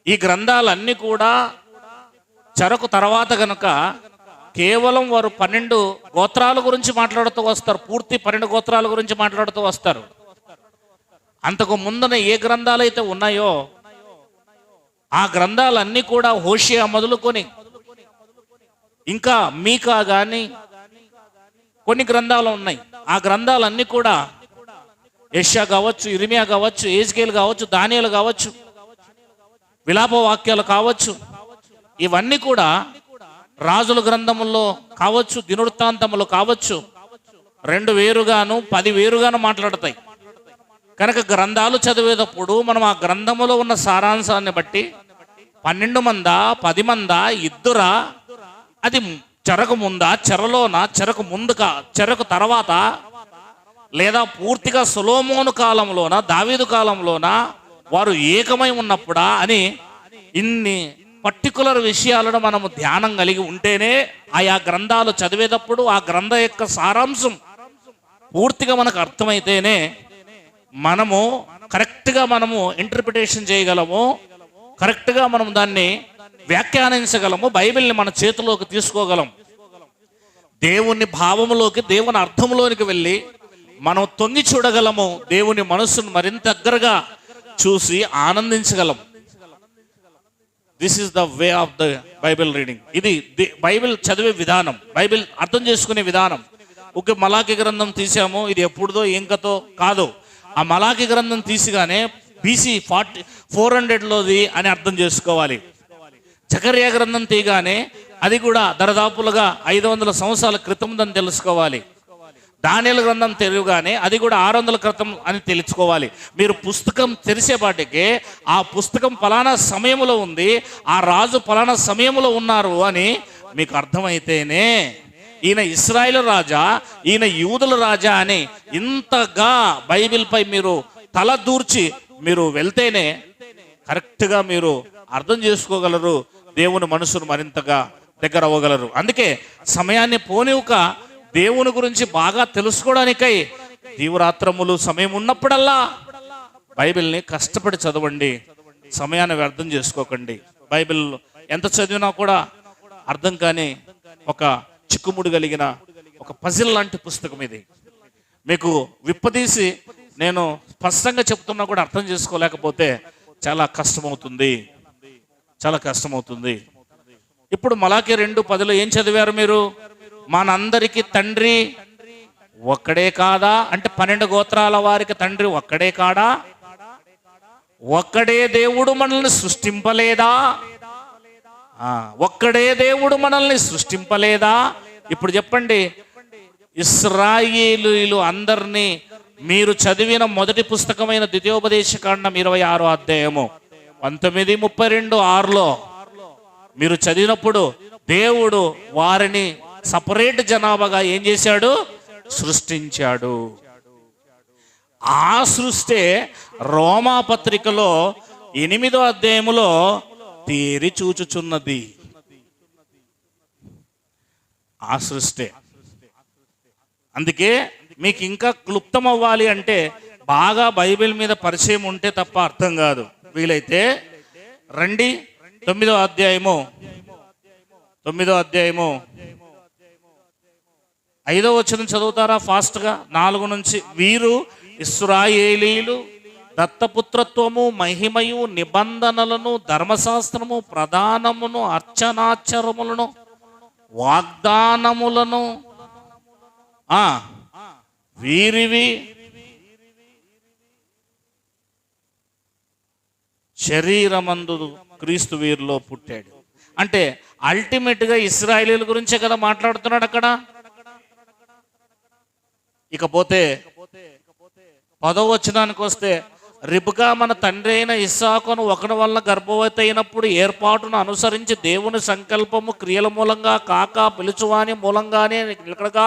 A: ఈ గ్రంథాలన్నీ కూడా చెరకు తర్వాత గనుక కేవలం వారు 12 గోత్రాల గురించి మాట్లాడుతూ వస్తారు. పూర్తి 12 గోత్రాల గురించి మాట్లాడుతూ వస్తారు. అంతకు ముందున ఏ గ్రంథాలు అయితే ఉన్నాయో ఆ గ్రంథాలన్నీ కూడా హోషియా మొదలుకొని ఇంకా మీకా కానీ కొన్ని గ్రంథాలు ఉన్నాయి. ఆ గ్రంథాలన్నీ కూడా యెషయా కావచ్చు, ఇర్మియా కావచ్చు, యెజ్కేలు కావచ్చు, దానియేలు కావచ్చు, విలాప వాక్యాలు కావచ్చు, ఇవన్నీ కూడా రాజుల గ్రంథముల్లో కావచ్చు, దినవృత్తాంతములు కావచ్చు, 2 వేరుగాను 10 వేరుగాను మాట్లాడతాయి. కనుక గ్రంథాలు చదివేటప్పుడు మనం ఆ గ్రంథములో ఉన్న సారాంశాన్ని బట్టి 12 మందా 10 మందా ఇద్దరా, అది చెరకు ముందా, చెరలోన, చెరకు ముందుగా, చెరకు తర్వాత, లేదా పూర్తిగా సొలొమోను కాలంలోన, దావీదు కాలంలోన వారు ఏకమై ఉన్నప్పుడా అని ఇన్ని పర్టికులర్ విషయాలను మనము ధ్యానం కలిగి ఉంటేనే ఆయా గ్రంథాలు చదివేటప్పుడు ఆ గ్రంథ యొక్క సారాంశం పూర్తిగా మనకు అర్థమైతేనే మనము కరెక్ట్గా మనము ఇంటర్ప్రిటేషన్ చేయగలము, కరెక్ట్గా మనం దాన్ని వ్యాఖ్యానించగలము, బైబిల్ని మన చేతిలోకి తీసుకోగలం. దేవుని భావములోకి, దేవుని అర్థంలోనికి వెళ్ళి మనం తొంగి చూడగలము, దేవుని మనస్సును మరింత దగ్గరగా చూసి ఆనందించగలం. This is the way of the Bible reading. ఇది బైబిల్ చదివే విధానం, బైబిల్ అర్థం చేసుకునే విధానం. ఒక మలాకి గ్రంథం తీసాము, ఇది ఎప్పుడుదో ఇంకతో కాదు. ఆ మలాకి గ్రంథం తీసిగానే BC 400లోది అని అర్థం చేసుకోవాలి. జకర్యా గ్రంథం తీయగానే అది కూడా దరిదాపులుగా 500 సంవత్సరాల క్రితం అని తెలుసుకోవాలి. దానియేలు గ్రంథం తెలియగానే అది కూడా 600 క్రితం అని తెలుసుకోవాలి. మీరు పుస్తకం తెరిచేపాటికే ఆ పుస్తకం ఫలానా సమయంలో ఉంది, ఆ రాజు ఫలానా సమయంలో ఉన్నారు అని మీకు అర్థమైతేనే ఈయన ఇశ్రాయేలు రాజా, ఈయన యూదుల రాజా అని ఇంతగా బైబిల్పై మీరు తల దూర్చి మీరు వెళ్తేనే కరెక్ట్గా మీరు అర్థం చేసుకోగలరు, దేవుని మనసును మరింతగా దగ్గర అవ్వగలరు. అందుకే సమయాన్ని పోనివ్వక దేవుని గురించి బాగా తెలుసుకోవడానికై దీవరాత్రములు సమయం ఉన్నప్పుడల్లా బైబిల్ని కష్టపడి చదవండి, సమయాన్ని వ్యర్థం చేసుకోకండి. బైబిల్ ఎంత చదివినా కూడా అర్థం కాని ఒక చిక్కుముడి కలిగిన ఒక పజిల్ లాంటి పుస్తకం ఇది. మీకు విప్పదీసి నేను స్పష్టంగా చెప్తున్నా కూడా అర్థం చేసుకోలేకపోతే చాలా కష్టమవుతుంది, చాలా కష్టమవుతుంది. ఇప్పుడు మలాకి 2:10 ఏం చదివారు మీరు? మనందరికీ తండ్రి ఒక్కడే కాదా అంటే 12 గోత్రాల వారికి తండ్రి ఒక్కడే కాడా? ఒక్కడే దేవుడు మనల్ని సృష్టింపలేదా? ఒక్కడే దేవుడు మనల్ని సృష్టింపలేదా? ఇప్పుడు చెప్పండి, ఇశ్రాయేలీయులు అందరినీ మీరు చదివిన మొదటి పుస్తకమైన ద్వితీయోపదేశకాండం 26వ అధ్యాయము 19:32-6లో మీరు చదివినప్పుడు దేవుడు వారిని సపరేట్ జనాభాగా ఏం చేశాడు? సృష్టించాడు. ఆ సృష్టి రోమా పత్రికలో 8వ అధ్యాయములో తీరి చూచుచున్నది. ఆ సృష్టి. అందుకే మీకు ఇంకా క్లుప్తం అవ్వాలి అంటే బాగా బైబిల్ మీద పరిచయం ఉంటే తప్ప అర్థం కాదు. వీలైతే రండి 9వ అధ్యాయము 5వ వచనం చదువుతారా ఫాస్ట్గా? 4 నుంచి. వీరు ఇశ్రాయేలీయులు దత్తపుత్రత్వము, మహిమయు, నిబంధనలను, ధర్మశాస్త్రము, ప్రధానమును, అర్చనాచరములను, వాగ్దానములను వీరివి శరీరమందు క్రీస్తు వీరిలో పుట్టాడు. అంటే అల్టిమేట్గా ఇశ్రాయేలీయుల గురించే కదా మాట్లాడుతున్నాడు అక్కడ. ఇకపోతే 10వ వచనానికి వస్తే, రిబ్కా మన తండ్రి అయిన ఇస్సాకును ఒకని వల్ల గర్భవతి అయినప్పుడు ఏర్పాటును అనుసరించి దేవుని సంకల్పము క్రియల మూలంగా కాక పిలుచువాని మూలంగానే నిలకడగా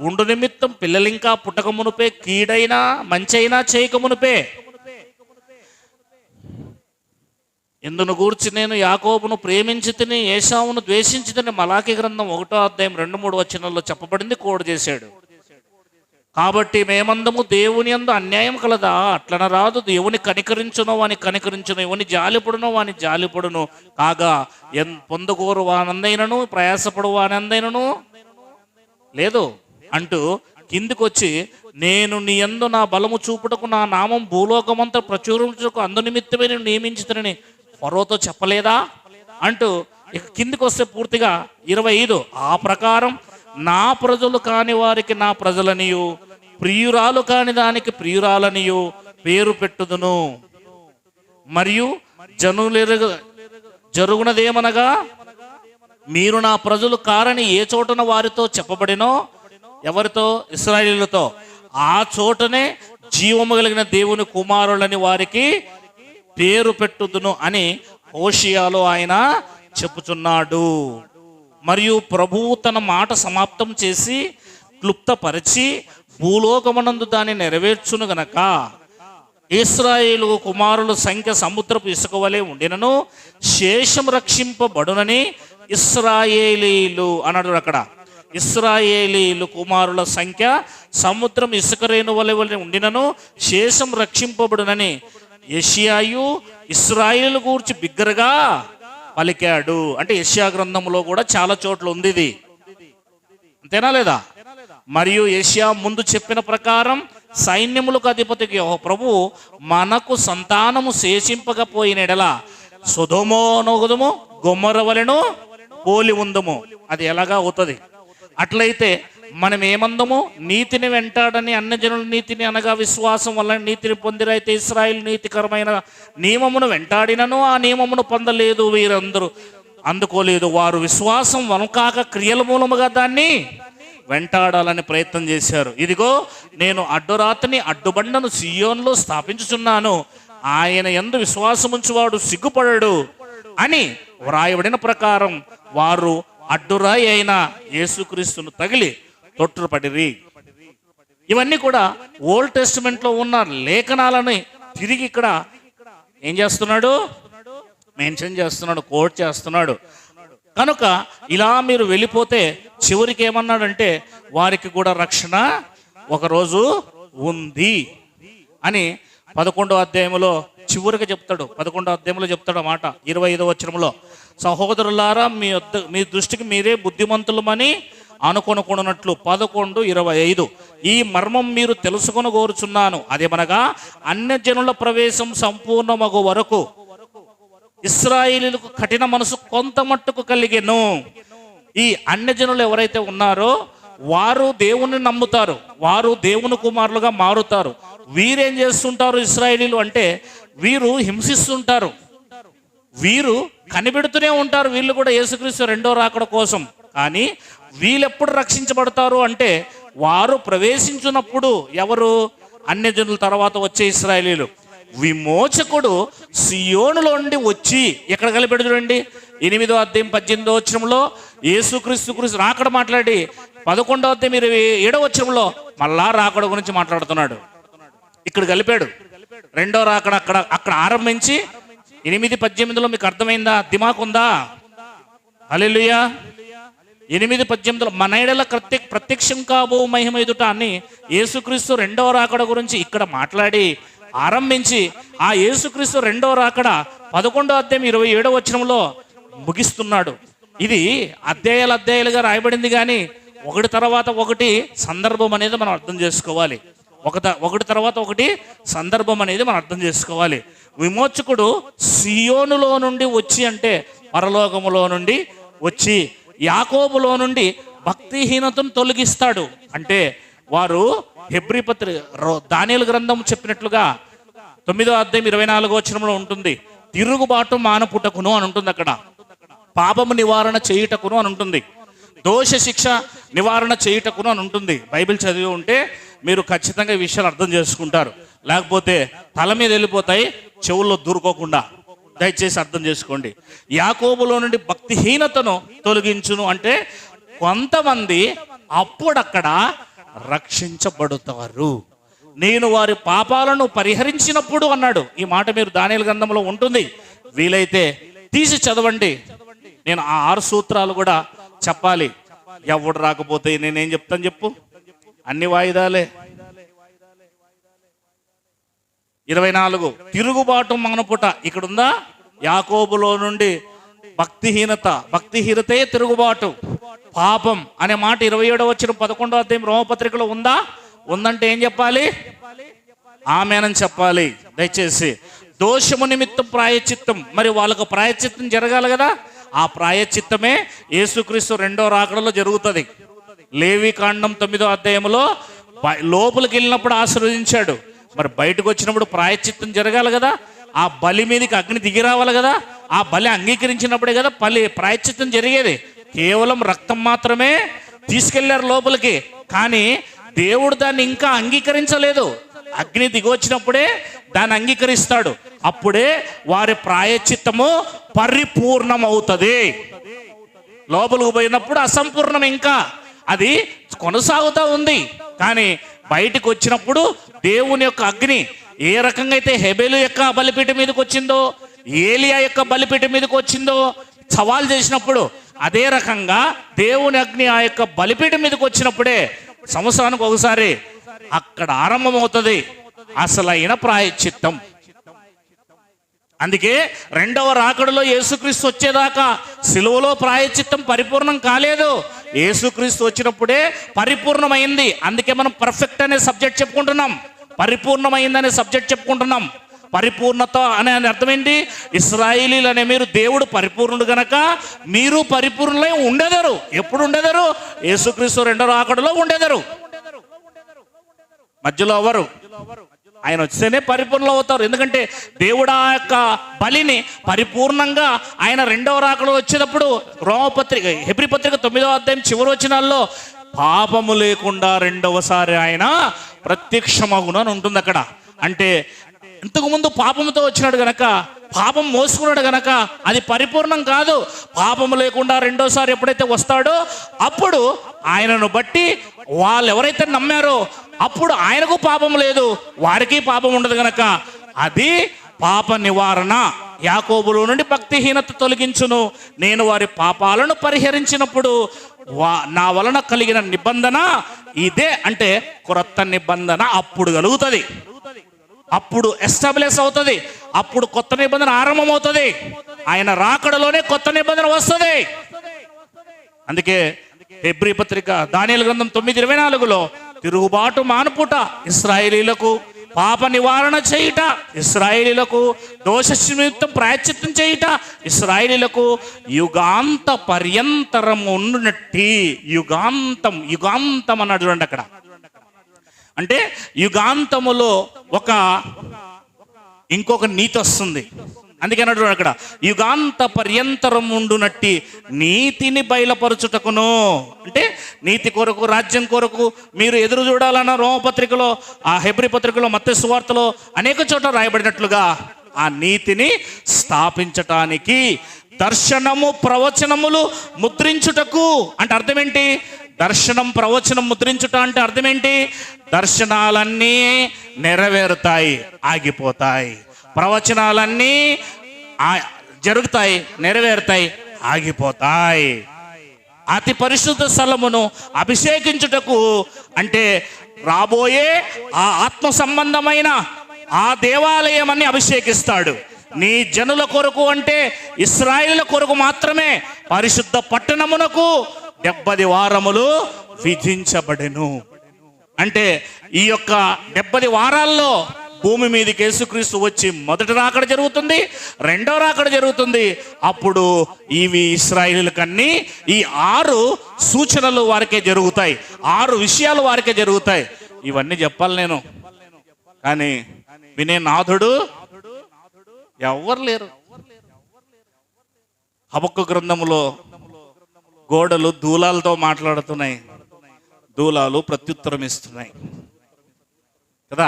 A: ఉండు నిమిత్తం పిల్లలింకా పుట్టక మునుపే కీడైనా మంచైనా చేయక మునుపే ఇందును గూర్చి నేను యాకోబును ప్రేమించి తిని ఏశావును ద్వేషించి తిని మలాకి గ్రంథం 1వ అధ్యాయం 2-3 వచనాల్లో చెప్పబడింది కోడ్ చేశాడు. కాబట్టి మేమందము దేవుని యందు అన్యాయం కలదా? అట్లన రాదు. దేవుని కనికరించునో వాని కనికరించును, ఎవని జాలిపడునో వాని జాలిపడును కాగా పొందగోరు వానందైనను ప్రయాసపడు వానందైనను లేదు అంటూ కిందికొచ్చి, నేను నీ యందు నా బలము చూపుటకు నా నామం భూలోకమంతా ప్రచురించుటకు అందు నిమిత్తమే నేను నియమించుతానని ఫరోతో చెప్పలేదా అంటూ ఇక కిందికి వస్తే పూర్తిగా 25, ఆ ప్రకారం నా ప్రజలు కాని వారికి నా ప్రజలనియు ప్రియురాలు కాని దానికి ప్రియురాలనియు పేరు పెట్టుదును. మరియు జరుగునదేమనగా, మీరు నా ప్రజలు కారని ఏ చోటన వారితో చెప్పబడినో, ఎవరితో? ఇశ్రాయేలీయులతో, ఆ చోటనే జీవము కలిగిన దేవుని కుమారులని వారికి పేరు పెట్టుదును అని హోషేయలో ఆయన చెప్పుచున్నాడు. మరియు ప్రభువు తన మాట సమాప్తం చేసి క్లుప్తపరిచి భూలోకమనందు దాన్ని నెరవేర్చును గనక ఇశ్రాయేలు కుమారుల సంఖ్య సముద్రపు ఇసుక వలె ఉండినను శేషం రక్షింపబడునని ఇశ్రాయేలీలు అన్నాడు అక్కడ. ఇశ్రాయేలీలు కుమారుల సంఖ్య సముద్రం ఇసుక రేణు వలె ఉండినను శేషం రక్షింపబడునని యెషయాయు ఇశ్రాయేలు గూర్చి బిగ్గరగా పలికాడు. అంటే యెషయా గ్రంథంలో కూడా చాలా చోట్ల ఉంది ఇది, అంతేనా లేదా? మరియు యెషయా ముందు చెప్పిన ప్రకారం సైన్యములకు అధిపతికి ప్రభు మనకు సంతానము శేషింపకపోయిన ఎడల సొదొమ నొగొదొమ గొమొర్ర వలెను పోలి ఉందము. అది ఎలాగా అవుతుంది? అట్లయితే మనం ఏమందము? నీతిని వెంటాడని అన్యజనుల నీతిని అనగా విశ్వాసం వల్ల నీతిని పొందిరైతే ఇశ్రాయేలు నీతికరమైన నియమమును వెంటాడినను ఆ నియమమును పొందలేదు, వీరందరూ అందుకోలేదు. వారు విశ్వాసం వనకాక క్రియల మూలముగా దాన్ని వెంటాడాలని ప్రయత్నం చేశారు. ఇదిగో నేను అడ్డురాతిని అడ్డుబండను సియోనులో స్థాపించుచున్నాను, ఆయన యందు విశ్వాసముంచువాడు సిగ్గుపడడు అని వ్రాయబడిన ప్రకారం వారు అడ్డురాయి అయిన యేసుక్రీస్తును తగిలి తొట్టుపడిరి. ఇవన్నీ కూడా ఓల్డ్ టెస్టిమెంట్ లో ఉన్న లేఖనాలని తిరిగి ఇక్కడ ఏం చేస్తున్నాడు? మెన్షన్ చేస్తున్నాడు, కోట్ చేస్తున్నాడు. కనుక ఇలా మీరు వెళ్ళిపోతే చివరికి ఏమన్నాడంటే వారికి కూడా రక్షణ ఒకరోజు ఉంది అని 11వ అధ్యాయంలో చివరికి చెప్తాడు. 11వ అధ్యాయంలో చెప్తాడు మాట 25వ వచనంలో, సహోదరులారా మీ దృష్టికి మీరే బుద్ధిమంతులమని అనుకొనుకున్నట్లు 11:25 ఈ మర్మం మీరు తెలుసుకొని కోరుచున్నాను. అదేమనగా అన్యజనుల ప్రవేశం సంపూర్ణమగు వరకు ఇశ్రాయేలీయులకు కఠిన మనసు కొంత మట్టుకు కలిగెను. ఈ అన్యజనులు ఎవరైతే ఉన్నారో వారు దేవుని నమ్ముతారు, వారు దేవుని కుమారులుగా మారుతారు. వీరేం చేస్తుంటారు? ఇశ్రాయేలీయులు అంటే వీరు హింసిస్తుంటారు, వీరు కనిపెడుతూనే ఉంటారు, వీళ్ళు కూడా యేసుక్రీస్తు రెండో రాకడ కోసం. కానీ వీళ్ళెప్పుడు రక్షించబడతారు అంటే వారు ప్రవేశించినప్పుడు. ఎవరు? అన్యజనుల తర్వాత వచ్చే ఇశ్రాయేలీయులు. విమోచకుడు సియోనులో నుండి వచ్చి ఎక్కడ కలిపెడు చూడండి, 8వ అధ్యాయం 18వ వచనంలో యేసుక్రీస్తు గురించి రాకడ మాట్లాడి 11వ అధ్యాయం 27వ వచనంలో మళ్ళా రాకడ గురించి మాట్లాడుతున్నాడు. ఇక్కడ కలిపాడు రెండో రాకడ. అక్కడ ఆరంభించి 8:18లో మీకు అర్థమైందా? దిమాకుందా? హల్లెలూయా. 8:18లో మన ఎడల ప్రత్యక్షం కాబో మహిమ ఎదుట అని యేసుక్రీస్తు రెండవ రాకడ గురించి ఇక్కడ మాట్లాడి ఆరంభించి ఆ యేసుక్రీస్తు రెండవ రాకడ 11వ అధ్యాయం 27వ వచనంలో ముగిస్తున్నాడు. ఇది అధ్యాయాలుగా రాయబడింది, కానీ ఒకటి తర్వాత ఒకటి సందర్భం అనేది మనం అర్థం చేసుకోవాలి. ఒకటి తర్వాత ఒకటి సందర్భం అనేది మనం అర్థం చేసుకోవాలి. విమోచకుడు సియోనులో నుండి వచ్చి అంటే పరలోకములో నుండి వచ్చి యాకోబులో నుండి భక్తిహీనతను తొలగిస్తాడు. అంటే వారు హెబ్రీ దానియేలు గ్రంథం చెప్పినట్లుగా 9వ అధ్యాయం 24వ వచనంలో ఉంటుంది, తిరుగుబాటు మానపుటకును అని ఉంటుంది. అక్కడ పాపము నివారణ చేయుటకును అని ఉంటుంది, దోష శిక్ష నివారణ చేయుటకును అని ఉంటుంది. బైబిల్ చదివి ఉంటే మీరు ఖచ్చితంగా ఈ విషయాలు అర్థం చేసుకుంటారు. లేకపోతే తల మీద వెళ్ళిపోతాయి, చెవుల్లో దూరుకోకుండా. దయచేసి అర్థం చేసుకోండి. యాకోబులో నుండి భక్తిహీనతను తొలగించును అంటే కొంతమంది అప్పుడక్కడ రక్షించబడతారు. నేను వారి పాపాలను పరిహరించినప్పుడు అన్నాడు. ఈ మాట మీరు దానియేలు గ్రంథంలో ఉంటుంది, వీలైతే తీసి చదవండి. నేను ఆ 6 సూత్రాలు కూడా చెప్పాలి. ఎవడు రాకపోతే నేనేం చెప్తాను చెప్పు, అన్ని వాయిదాలే. 24 తిరుగుబాటు మానుపుట ఇక్కడ ఉందా? యాకోబులో నుండి భక్తిహీనతే తిరుగుబాటు, పాపం అనే మాట 27వ వచనం 11వ అధ్యాయం రోమపత్రికలో ఉందా? ఉందంటే ఏం చెప్పాలి? ఆమేనని చెప్పాలి. దయచేసి దోషము నిమిత్తం ప్రాయశ్చిత్తం, మరి వాళ్ళకు ప్రాయశ్చిత్తం జరగాలి కదా. ఆ ప్రాయశ్చిత్తమే యేసుక్రీస్తు 2వ రాకడలో జరుగుతుంది. లేవి కాండం 9వ అధ్యాయంలో లోపలికి వెళ్ళినప్పుడు ఆశీర్వదించాడు, మరి బయటకు వచ్చినప్పుడు ప్రాయశ్చిత్తం జరగాలి కదా. ఆ బలి మీదకి అగ్ని దిగి రావాలి కదా. ఆ బలి అంగీకరించినప్పుడే కదా ప్రాయశ్చిత్తం జరిగేది. కేవలం రక్తం మాత్రమే తీసుకెళ్లారు లోపలికి, కానీ దేవుడు దాన్ని ఇంకా అంగీకరించలేదు. అగ్ని దిగి వచ్చినప్పుడే దాన్ని అంగీకరిస్తాడు. అప్పుడే వారి ప్రాయశ్చిత్తము పరిపూర్ణమవుతుంది. లోపలికి పోయినప్పుడు అసంపూర్ణం, ఇంకా అది కొనసాగుతూ ఉంది. కానీ బయటకు వచ్చినప్పుడు దేవుని యొక్క అగ్ని ఏ రకంగా అయితే హెబెలు యొక్క బలిపీఠం మీదకి వచ్చిందో, ఏలియా యొక్క బలిపీఠం మీదకి వచ్చిందో సవాల్ చేసినప్పుడు, అదే రకంగా దేవుని అగ్ని ఆ యొక్క బలిపీఠం మీదకి వచ్చినప్పుడే సంవత్సరానికి ఒకసారి అక్కడ ఆరంభమవుతుంది అసలైన ప్రాయశ్చిత్తం. అందుకే 2వ రాకడలో యేసుక్రీస్తు వచ్చేదాకా సిలువలో ప్రాయశ్చిత్తం పరిపూర్ణం కాలేదు. యేసుక్రీస్తు వచ్చినప్పుడే పరిపూర్ణమైంది. అందుకే మనం పర్ఫెక్ట్ అనే సబ్జెక్ట్ చెప్పుకుంటున్నాం, పరిపూర్ణమైందనే సబ్జెక్ట్ చెప్పుకుంటున్నాం. పరిపూర్ణత అనే అర్థం ఏంటి? ఇశ్రాయేలీలు అనే మీరు దేవుడు పరిపూర్ణుడు గనక మీరు పరిపూర్ణులై ఉండెదరు. ఎప్పుడు ఉండెదరు? యేసుక్రీస్తు 2వ రాకడలో ఉండెదరు. మధ్యలో ఎవరు? ఆయన వస్తేనే పరిపూర్ణులు అవుతారు. ఎందుకంటే దేవుడు ఆ యొక్క బలిని పరిపూర్ణంగా ఆయన 2వ రాకడలో వచ్చేటప్పుడు హెబ్రీ పత్రిక 9వ అధ్యాయం చివరి వచనాల్లో పాపము లేకుండా 2వసారి ఆయన ప్రత్యక్షమగును అని ఉంటుంది అక్కడ. అంటే ఇంతకు ముందు పాపముతో వచ్చినాడు గనక, పాపం మోసుకున్నాడు గనక అది పరిపూర్ణం కాదు. పాపము లేకుండా 2వసారి ఎప్పుడైతే వస్తాడో అప్పుడు ఆయనను బట్టి వాళ్ళు ఎవరైతే నమ్మారో అప్పుడు ఆయనకు పాపం లేదు, వారికి పాపం ఉండదు గనక అది పాప నివారణ. యాకోబులో నుండి భక్తిహీనత తొలగించును, నేను వారి పాపాలను పరిహరించినప్పుడు నా వలన కలిగిన నిబంధన ఇదే. అంటే క్రొత్త నిబంధన అప్పుడు కలుగుతుంది, అప్పుడు ఎస్టాబ్లిష్ అవుతుంది, అప్పుడు కొత్త నిబంధన ఆరంభమవుతుంది. ఆయన రాకడలోనే కొత్త నిబంధన వస్తుంది. అందుకే హెబ్రీ పత్రిక దానియేలు గ్రంథం 9:24లో తిరుగుబాటు మానుపుట ఇశ్రాయేలీలకు, పాప నివారణ చేయుట ఇశ్రాయేలీలకు, దోష నిమిత్తం ప్రాయశ్చిత్తం చేయుట ఇశ్రాయేలీలకు, యుగాంత పర్యంతరం ఉండునట్టి. యుగాంతం అన్నాడు చూడండి అక్కడ. అంటే యుగాంతములో ఇంకొక నీతి వస్తుంది. అందుకే అన్నాడు అక్కడ, యుగాంత పర్యంతరం ఉండునట్టి నీతిని బయలుపరచుటకును. అంటే నీతి కొరకు, రాజ్యం కొరకు మీరు ఎదురు చూడాలన్న రోమపత్రికలో, ఆ హెబ్రీ పత్రికలో, మత్తయి సువార్తలో అనేక చోట్ల రాయబడినట్లుగా ఆ నీతిని స్థాపించటానికి దర్శనము ప్రవచనములు ముద్రించుటకు. అంటే అర్థం ఏంటి? దర్శనం ప్రవచనం ముద్రించుట అంటే అర్థం ఏంటి? దర్శనాలన్నీ నెరవేరుతాయి, ఆగిపోతాయి. ప్రవచనాలన్నీ జరుగుతాయి, నెరవేరుతాయి, ఆగిపోతాయి. అతి పరిశుద్ధ స్థలమును అభిషేకించుటకు అంటే రాబోయే ఆ ఆత్మ సంబంధమైన ఆ దేవాలయం అని అభిషేకిస్తాడు. నీ జనుల కొరకు అంటే ఇశ్రాయేలుల కొరకు మాత్రమే పరిశుద్ధ పట్టణమునకు 70 వారములు విధించబడెను. అంటే ఈ యొక్క 70 వారాల్లో భూమి మీదకి యేసుక్రీస్తు వచ్చి మొదటి రాకడ జరుగుతుంది, 2వ రాకడ జరుగుతుంది. అప్పుడు ఇవి ఇశ్రాయేలుకన్నీ ఈ 6 సూచనలు వారికే జరుగుతాయి, 6 విషయాలు వారికే జరుగుతాయి. ఇవన్నీ చెప్పాలి నేను, కానీ వినే నాథుడు ఎవ్వరు లేరు. హబక్కు గ్రంథములో గోడలు దూలాలతో మాట్లాడుతున్నాయి, దూలాలు ప్రత్యుత్తరం ఇస్తున్నాయి కదా.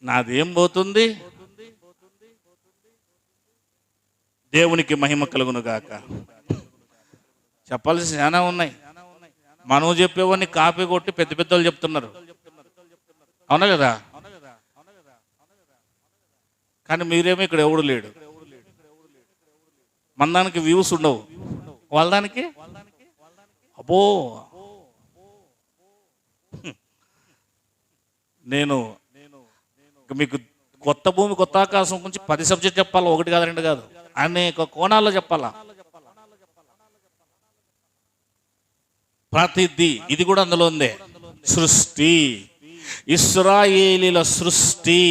A: నాదేం పోతుంది? దేవునికి మహిమ కలుగును గాక. చెప్పాల్సి చాలా ఉన్నాయి. మనం చెప్పేవన్నీ కాపీ కొట్టి పెద్ద పెద్దలు చెప్తున్నారు, అవునా కదా. కానీ మీరేమో ఇక్కడ ఎవడు లేడు. మన దానికి వ్యూస్ ఉండవు, వాళ్ళ దానికి అబ్బో. నేను మీకు కొత్త భూమి కొత్త ఆకాశం గురించి 10 సబ్జెక్ట్ చెప్పాలా, 1 కాదు 2 కాదు, అనేక కోణాల్లో చెప్పాలా. ప్రతిదీ ఇది కూడా అందులో ఉందే. సృష్టి, ఇశ్రాయేలీల సృష్టి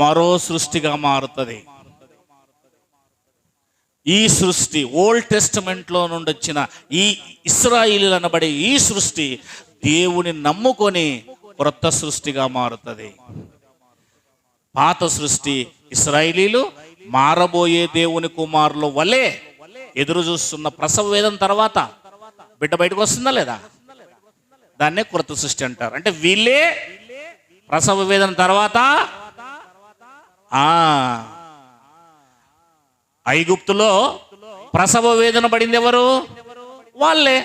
A: మరో సృష్టిగా మారుతుంది. ఈ సృష్టి ఓల్డ్ టెస్టమెంట్ లో నుండి వచ్చిన ఈ ఇశ్రాయేలీలు అనబడే ఈ సృష్టి దేవుని నమ్ముకొని క్రొత్త సృష్టిగా మారుతుంది. పాత సృష్టి ఇశ్రాయేలీలు మారబోయే దేవుని కుమారుల వలె ఎదురు చూస్తున్న ప్రసవ వేదన తర్వాత బిడ్డ బయటకు వస్తుందా లేదా, దాన్నే క్రొత్త సృష్టి అంటారు. అంటే వీళ్ళే ప్రసవ వేదన తర్వాత ఐగుప్తులో ప్రసవ వేదన పడింది ఎవరు? వాళ్ళే.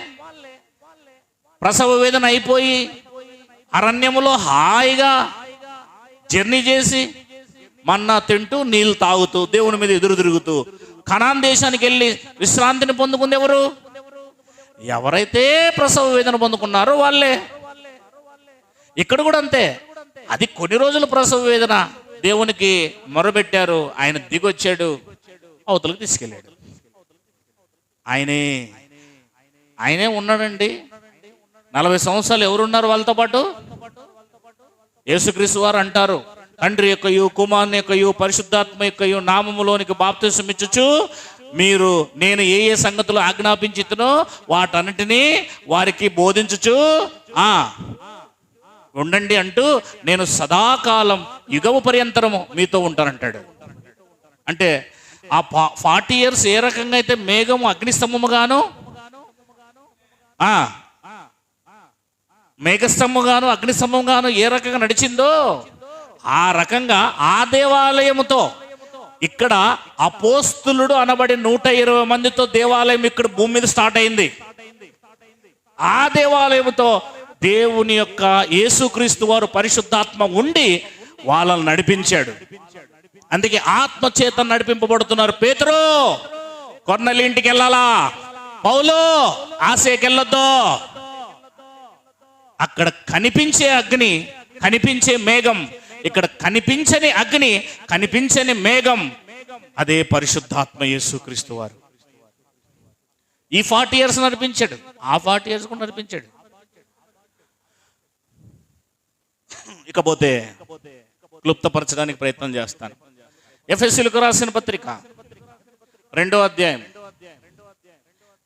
A: ప్రసవ వేదన అయిపోయి అరణ్యములో హాయిగా జర్నీ చేసి మన్నా తింటూ నీళ్ళు తాగుతూ దేవుని మీద ఎదురు తిరుగుతూ కనాన్ దేశానికి వెళ్ళి విశ్రాంతిని పొందుకుంది ఎవరు? ఎవరైతే ప్రసవ వేదన పొందుకున్నారో వాళ్ళే. ఇక్కడ కూడా అంతే. అది కొన్ని రోజులు ప్రసవ వేదన, దేవునికి మొరబెట్టారు, ఆయన దిగొచ్చాడు, అవతలకు తీసుకెళ్ళాడు. ఆయనే ఉన్నాడండి. 40 సంవత్సరాలు ఎవరున్నారు వాళ్ళతో పాటు? యేసుక్రీస్తు వారు అంటారు, తండ్రి యొక్కయు కుమారుని యొక్కయు పరిశుద్ధాత్మ యొక్కయు నామములోనికి బాప్తిసం ఇచ్చుచు మీరు నేను ఏ ఏ సంగతులు ఆజ్ఞాపించితునో వాటన్నిటినీ వారికి బోధించుచు ఉండండి అంటూ నేను సదాకాలం యుగము పర్యంతరము మీతో ఉంటానంటాడు. అంటే ఆ 40 years ఏ రకంగా అయితే మేఘము అగ్నిస్తంభముగాను మేఘస్తంభంగాను అగ్నిస్తంభంగాను ఏ రకంగా నడిచిందో ఆ రకంగా ఆ దేవాలయముతో ఇక్కడ అపోస్తులుడు అనబడి 120 మందితో దేవాలయం ఇక్కడ భూమి మీద స్టార్ట్ అయింది. ఆ దేవాలయముతో దేవుని యొక్క యేసుక్రీస్తు వారు పరిశుద్ధాత్మ ఉండి వాళ్ళని నడిపించాడు. అందుకే ఆత్మ చేత నడిపింపబడుతున్నారు. పేతురు కొర్నేలి ఇంటికి వెళ్ళాలా, పౌలు ఆసేకి వెళ్ళొద్దు. అక్కడ కనిపించే అగ్ని, కనిపించే మేఘం, ఇక్కడ కనిపించని అగ్ని, కనిపించని మేఘం, అదే పరిశుద్ధాత్మ యేసుక్రీస్తు వారు. ఈ 40 years నడిపించాడు, ఆ 40 years కూడా నడిపించాడు. ఇకపోతే క్లుప్తపరచడానికి ప్రయత్నం చేస్తాను. ఎఫెసీయులకు రాసిన పత్రిక 2వ అధ్యాయం,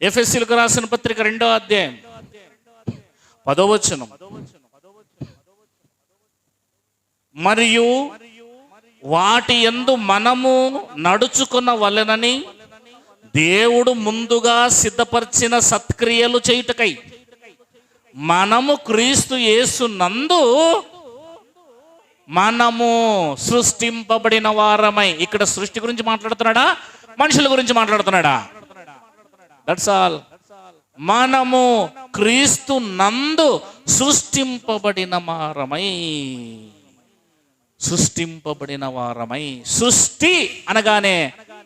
A: ఎఫెసీయులకు రాసిన పత్రిక 2వ అధ్యాయం 10వ వచనం. మరియు వాటి యందు మనము నడుచుకున్న వలెనని దేవుడు ముందుగా సిద్ధపరిచిన సత్క్రియలు చేయుటకై మనము క్రీస్తు యేసు నందు మనము సృష్టింపబడిన వారమై. ఇక్కడ సృష్టి గురించి మాట్లాడుతున్నాడా, మనుషుల గురించి మాట్లాడుతున్నాడా? That's all. మనము క్రీస్తు నందు సృష్టింపబడిన వారమై, సృష్టింపబడిన వారమై. సృష్టి అనగానే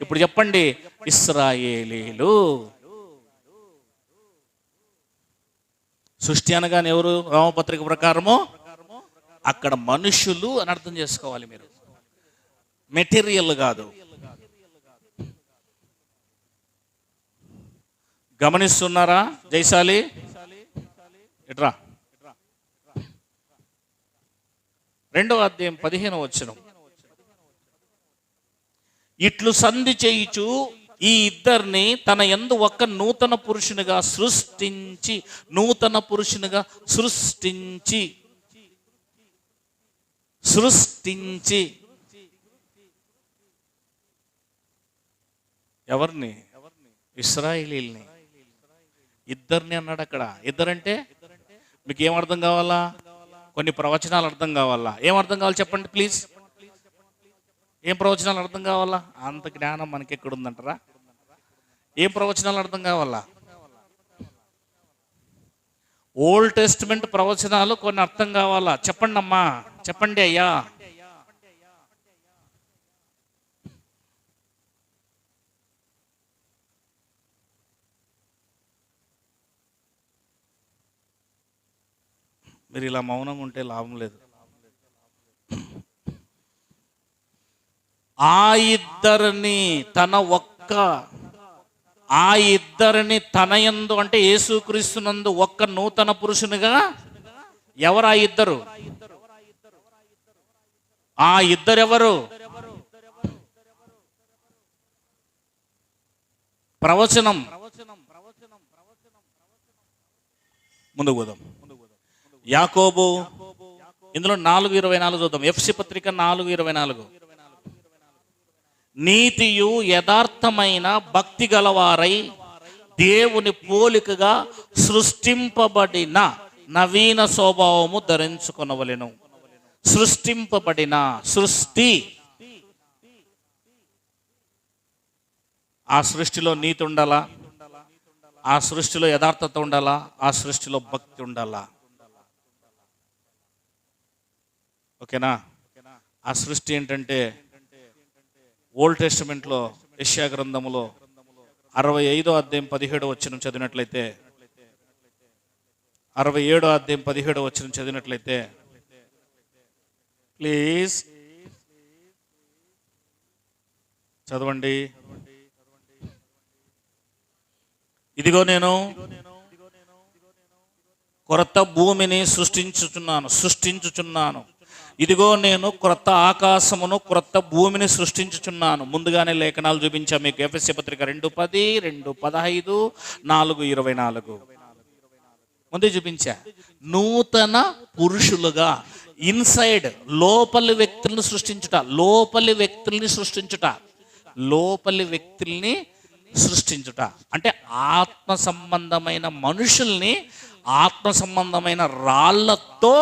A: ఇప్పుడు చెప్పండి, ఇశ్రాయేలీలు. సృష్టి అనగానే ఎవరు? రోమపత్రిక ప్రకారము అక్కడ మనుషులు అని అర్థం చేసుకోవాలి మీరు, మెటీరియల్ కాదు. గమనిస్తున్నారా జైశాలి? ఇట్రా 2వ అధ్యాయం 15వ వచనం. ఇట్లు సంధి చేయుచు ఈ ఇద్దరిని తన యందు ఒక్క నూతన పురుషునిగా సృష్టించి, నూతన పురుషునిగా సృష్టించి సృష్టించి ఎవరిని? ఇశ్రాయేలీల్ని. ఇద్దరిని అన్నాడు అక్కడ. ఇద్దరంటే మీకు ఏం అర్థం కావాలా? కొన్ని ప్రవచనాలు అర్థం కావాలా? ఏం అర్థం కావాలి చెప్పండి ప్లీజ్. ఏం ప్రవచనాలు అర్థం కావాలా? అంత జ్ఞానం మనకి ఎక్కడుందంటారా? ఏం ప్రవచనాలు అర్థం కావాలా? ఓల్డ్ టెస్టిమెంట్ ప్రవచనాలు కొన్ని అర్థం కావాలా? చెప్పండి అమ్మా, చెప్పండి అయ్యా. మీరు ఇలా మౌనంగా ఉంటే లాభం లేదు. ఆ ఇద్దరిని తన యందు అంటే యేసుక్రీస్తునందు ఒక్క నూతన పురుషునిగా. ఎవరు ఆ ఇద్దరు? ఆ ఇద్దరెవరు? ప్రవచనం. ముందుకు పోదాం. యాకోబు, ఇందులో 4:24 చూద్దాం. ఎఫ్సి పత్రిక 4:24. నీతియు యథార్థమైన భక్తి గలవారై దేవుని పోలికగా సృష్టింపబడిన నవీన స్వభావము ధరించుకొనవలెను. సృష్టింపబడిన సృష్టి. ఆ సృష్టిలో నీతి ఉండాలా, ఆ సృష్టిలో యథార్థత ఉండాలా, ఆ సృష్టిలో భక్తి ఉండాలా. ఓకేనా? ఆ సృష్టి ఏంటంటే ఓల్డ్ టెస్టిమెంట్లో యెషయా గ్రంథములో 65వ అధ్యాయం 17వ వచనం చదివినట్లయితే, 67వ అధ్యాయం 17వ వచనం చదివినట్లయితే, ప్లీజ్ చదవండి. ఇదిగో నేను కొత్త భూమిని సృష్టించుచున్నాను. ఇదిగో నేను క్రొత్త ఆకాశమును క్రొత్త భూమిని సృష్టించుచున్నాను. ముందుగానే లేఖనాలు చూపించా మీకు. ఎఫెసీ పత్రిక 2:10, 2:15, 4:24 ముందే చూపించా. నూతన పురుషులుగా ఇన్సైడ్ లోపలి వ్యక్తుల్ని సృష్టించుట అంటే ఆత్మ సంబంధమైన మనుషుల్ని ఆత్మ సంబంధమైన రాళ్లతో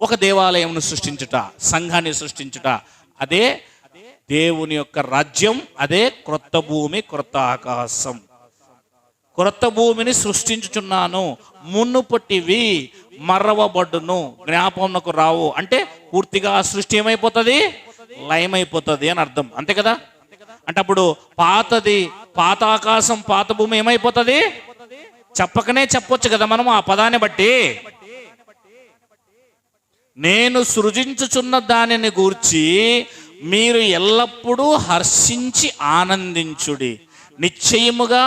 A: ఒక దేవాలయంను సృష్టించుట, సంఘాన్ని సృష్టించుట. అదే దేవుని యొక్క రాజ్యం. అదే క్రొత్త భూమి, క్రొత్త ఆకాశం. క్రొత్త భూమిని సృష్టించుచున్నాను, మునుపటివి మరవబడును, జ్ఞాపకంకు రావు. అంటే పూర్తిగా ఆ సృష్టి ఏమైపోతుంది? లయమైపోతుంది అని అర్థం. అంతే కదా? అంటే అప్పుడు పాత ఆకాశం, పాత భూమి ఏమైపోతుంది? చెప్పకనే చెప్పొచ్చు కదా మనం ఆ పదాన్ని బట్టి. నేను సృజించుచున్న దానిని గూర్చి మీరు ఎల్లప్పుడూ హర్షించి ఆనందించుడి. నిశ్చయముగా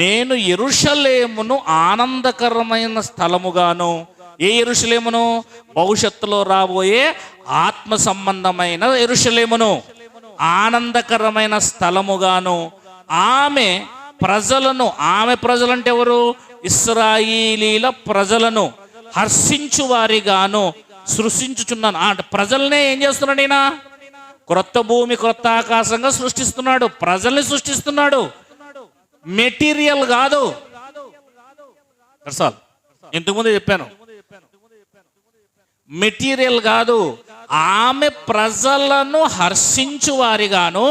A: నేను యెరూషలేమును ఆనందకరమైన స్థలముగాను. ఏ యెరూషలేమును? భవిష్యత్తులో రాబోయే ఆత్మ సంబంధమైన యెరూషలేమును ఆనందకరమైన స్థలముగాను, ఆమె ప్రజలంటే ఎవరు? ఇశ్రాయేలీల ప్రజలను హర్షించు వారిగాను సృష్టించుచున్నాను. అంటే ప్రజల్నే ఏం చేస్తున్నాడు ఈయన? క్రొత్త భూమి, క్రొత్త ఆకాశంగా సృష్టిస్తున్నాడు. ప్రజల్ని సృష్టిస్తున్నాడు, మెటీరియల్ కాదు. ఇంతకుముందే చెప్పాను, మెటీరియల్ కాదు. ఆమె ప్రజలను హర్షించు వారిగాను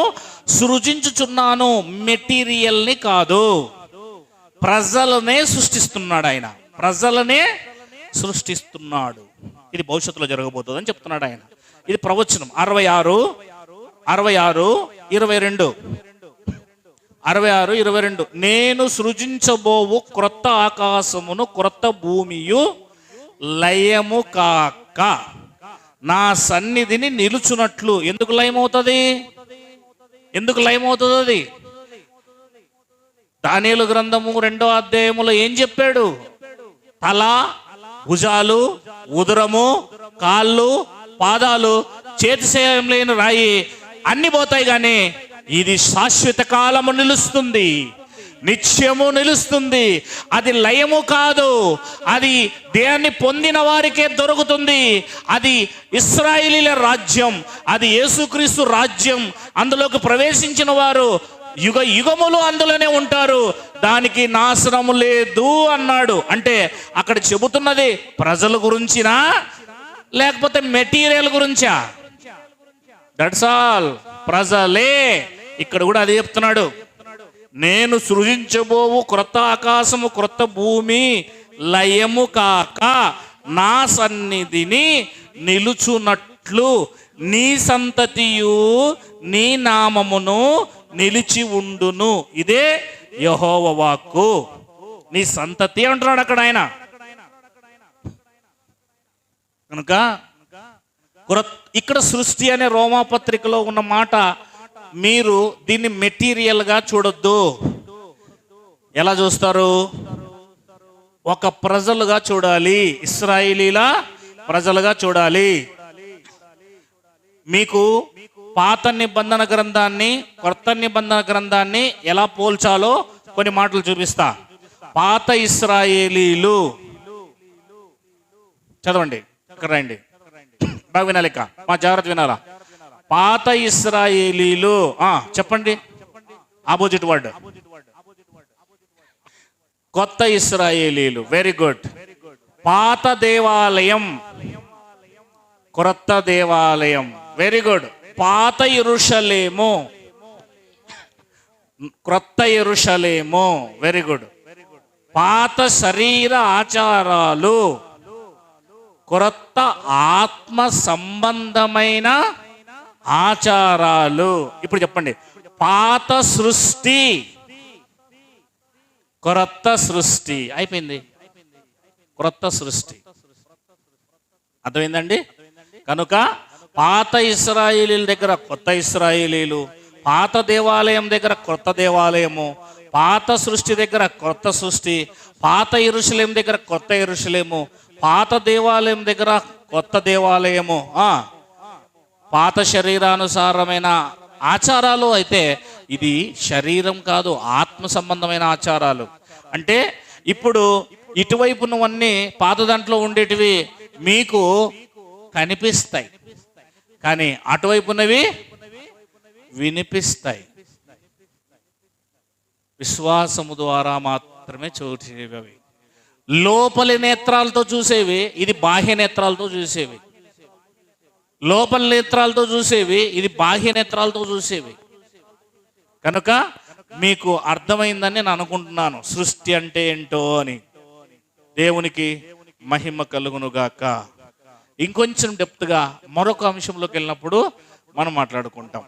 A: సృజించుచున్నాను, మెటీరియల్ని కాదు. ప్రజలనే సృష్టిస్తున్నాడు ఆయన, ప్రజలనే సృష్టిస్తున్నాడు. ఇది భవిష్యత్తులో జరగబోతుంది అని చెప్తున్నాడు ఆయన. ఇది ప్రవచనం. 66:22 నేను సృజించబోవు క్రొత్త ఆకాశమును క్రొత్త భూమియు లయము కాక నా సన్నిధిని నిలుచున్నట్లు. ఎందుకు లయమవుతుంది? అది దానియేలు గ్రంథము 2వ అధ్యాయములో ఏం చెప్పాడు? తల, భుజాలు, ఉదరము, కాళ్ళు, పాదాలు, చేతి సేయం లేని రాయి అన్ని పోతాయి, కానీ ఇది శాశ్వత కాలము నిలుస్తుంది, నిత్యము నిలుస్తుంది. అది లయము కాదు. అది దేన్ని పొందిన వారికే దొరుకుతుంది. అది ఇశ్రాయేలీల రాజ్యం, అది యేసుక్రీస్తు రాజ్యం. అందులోకి ప్రవేశించిన వారు యుగ యుగములు అందులోనే ఉంటారు, దానికి నాశనము లేదు అన్నాడు. అంటే అక్కడ చెబుతున్నది ప్రజల గురించినా లేకపోతే మెటీరియల్ గురించా? దట్స్ ఆల్, ప్రజలే. ఇక్కడ కూడా అదే చెప్తున్నాడు, నేను సృజించబోవు క్రొత్త ఆకాశము క్రొత్త భూమి లయము కాక నా సన్నిధిని నిలుచున్నట్లు నీ సంతతియు నీ నామమును నిలిచి ఉండును. ఇదే యెహోవా వాక్కు. నీ సంతతి అంటున్నాడు అక్కడ ఆయన. కనుక ఇక్కడ సృష్టి అనే రోమాపత్రికలో ఉన్న మాట మీరు దీన్ని మెటీరియల్గా చూడొద్దు. ఎలా చూస్తారు? ఒక ప్రజలుగా చూడాలి, ఇశ్రాయేలీల ప్రజలుగా చూడాలి. మీకు పాత నిబంధన గ్రంథాన్ని కొత్త నిబంధన గ్రంథాన్ని ఎలా పోల్చాలో కొన్ని మాటలు చూపిస్తా. పాత ఇశ్రాయేలీలు, చదవండి, ఇక్కడ రండి, బాగా వినాలి, మా జాగ్రత్త వినాలా. పాత ఇశ్రాయేలీలు, చెప్పండి ఆపోజిట్ వర్డ్. కొత్త ఇశ్రాయేలీలు, వెరీ గుడ్. పాత దేవాలయం, క్రొత్త దేవాలయం, వెరీ గుడ్. పాత యెరూషలేము, క్రొత్త యెరూషలేము, వెరీ గుడ్. పాత శరీర ఆచారాలు, క్రొత్త ఆత్మ సంబంధమైన ఆచారాలు. ఇప్పుడు చెప్పండి, పాత సృష్టి, క్రొత్త సృష్టి. అయిపోయింది, క్రొత్త సృష్టి. అర్థమైందండి? కనుక పాత ఇశ్రాయేలీల దగ్గర కొత్త ఇశ్రాయేలీలు, పాత దేవాలయం దగ్గర క్రొత్త దేవాలయము, పాత సృష్టి దగ్గర క్రొత్త సృష్టి, పాత యెరూషలేము దగ్గర కొత్త యెరూషలేము, పాత దేవాలయం దగ్గర కొత్త దేవాలయము, పాత శరీరానుసారమైన ఆచారాలు. అయితే ఇది శరీరం కాదు, ఆత్మ సంబంధమైన ఆచారాలు. అంటే ఇప్పుడు ఇటువైపునవన్నీ పాత దాంట్లో ఉండేటివి మీకు కనిపిస్తాయి, కానీ అటువైపున్నవి వినిపిస్తాయి. విశ్వాసము ద్వారా మాత్రమే చూసేవి. లోపలి నేత్రాలతో చూసేవి, ఇది బాహ్య నేత్రాలతో చూసేవి. లోపల నేత్రాలతో చూసేవి, ఇది బాహ్య నేత్రాలతో చూసేవి. కనుక మీకు అర్థమైందని నేను అనుకుంటున్నాను సృష్టి అంటే ఏంటో అని. దేవునికి మహిమ కలుగునుగాక. ఇంకొంచెం డెప్త్గా మరొక అంశంలోకి వెళ్ళినప్పుడు మనం మాట్లాడుకుంటాం.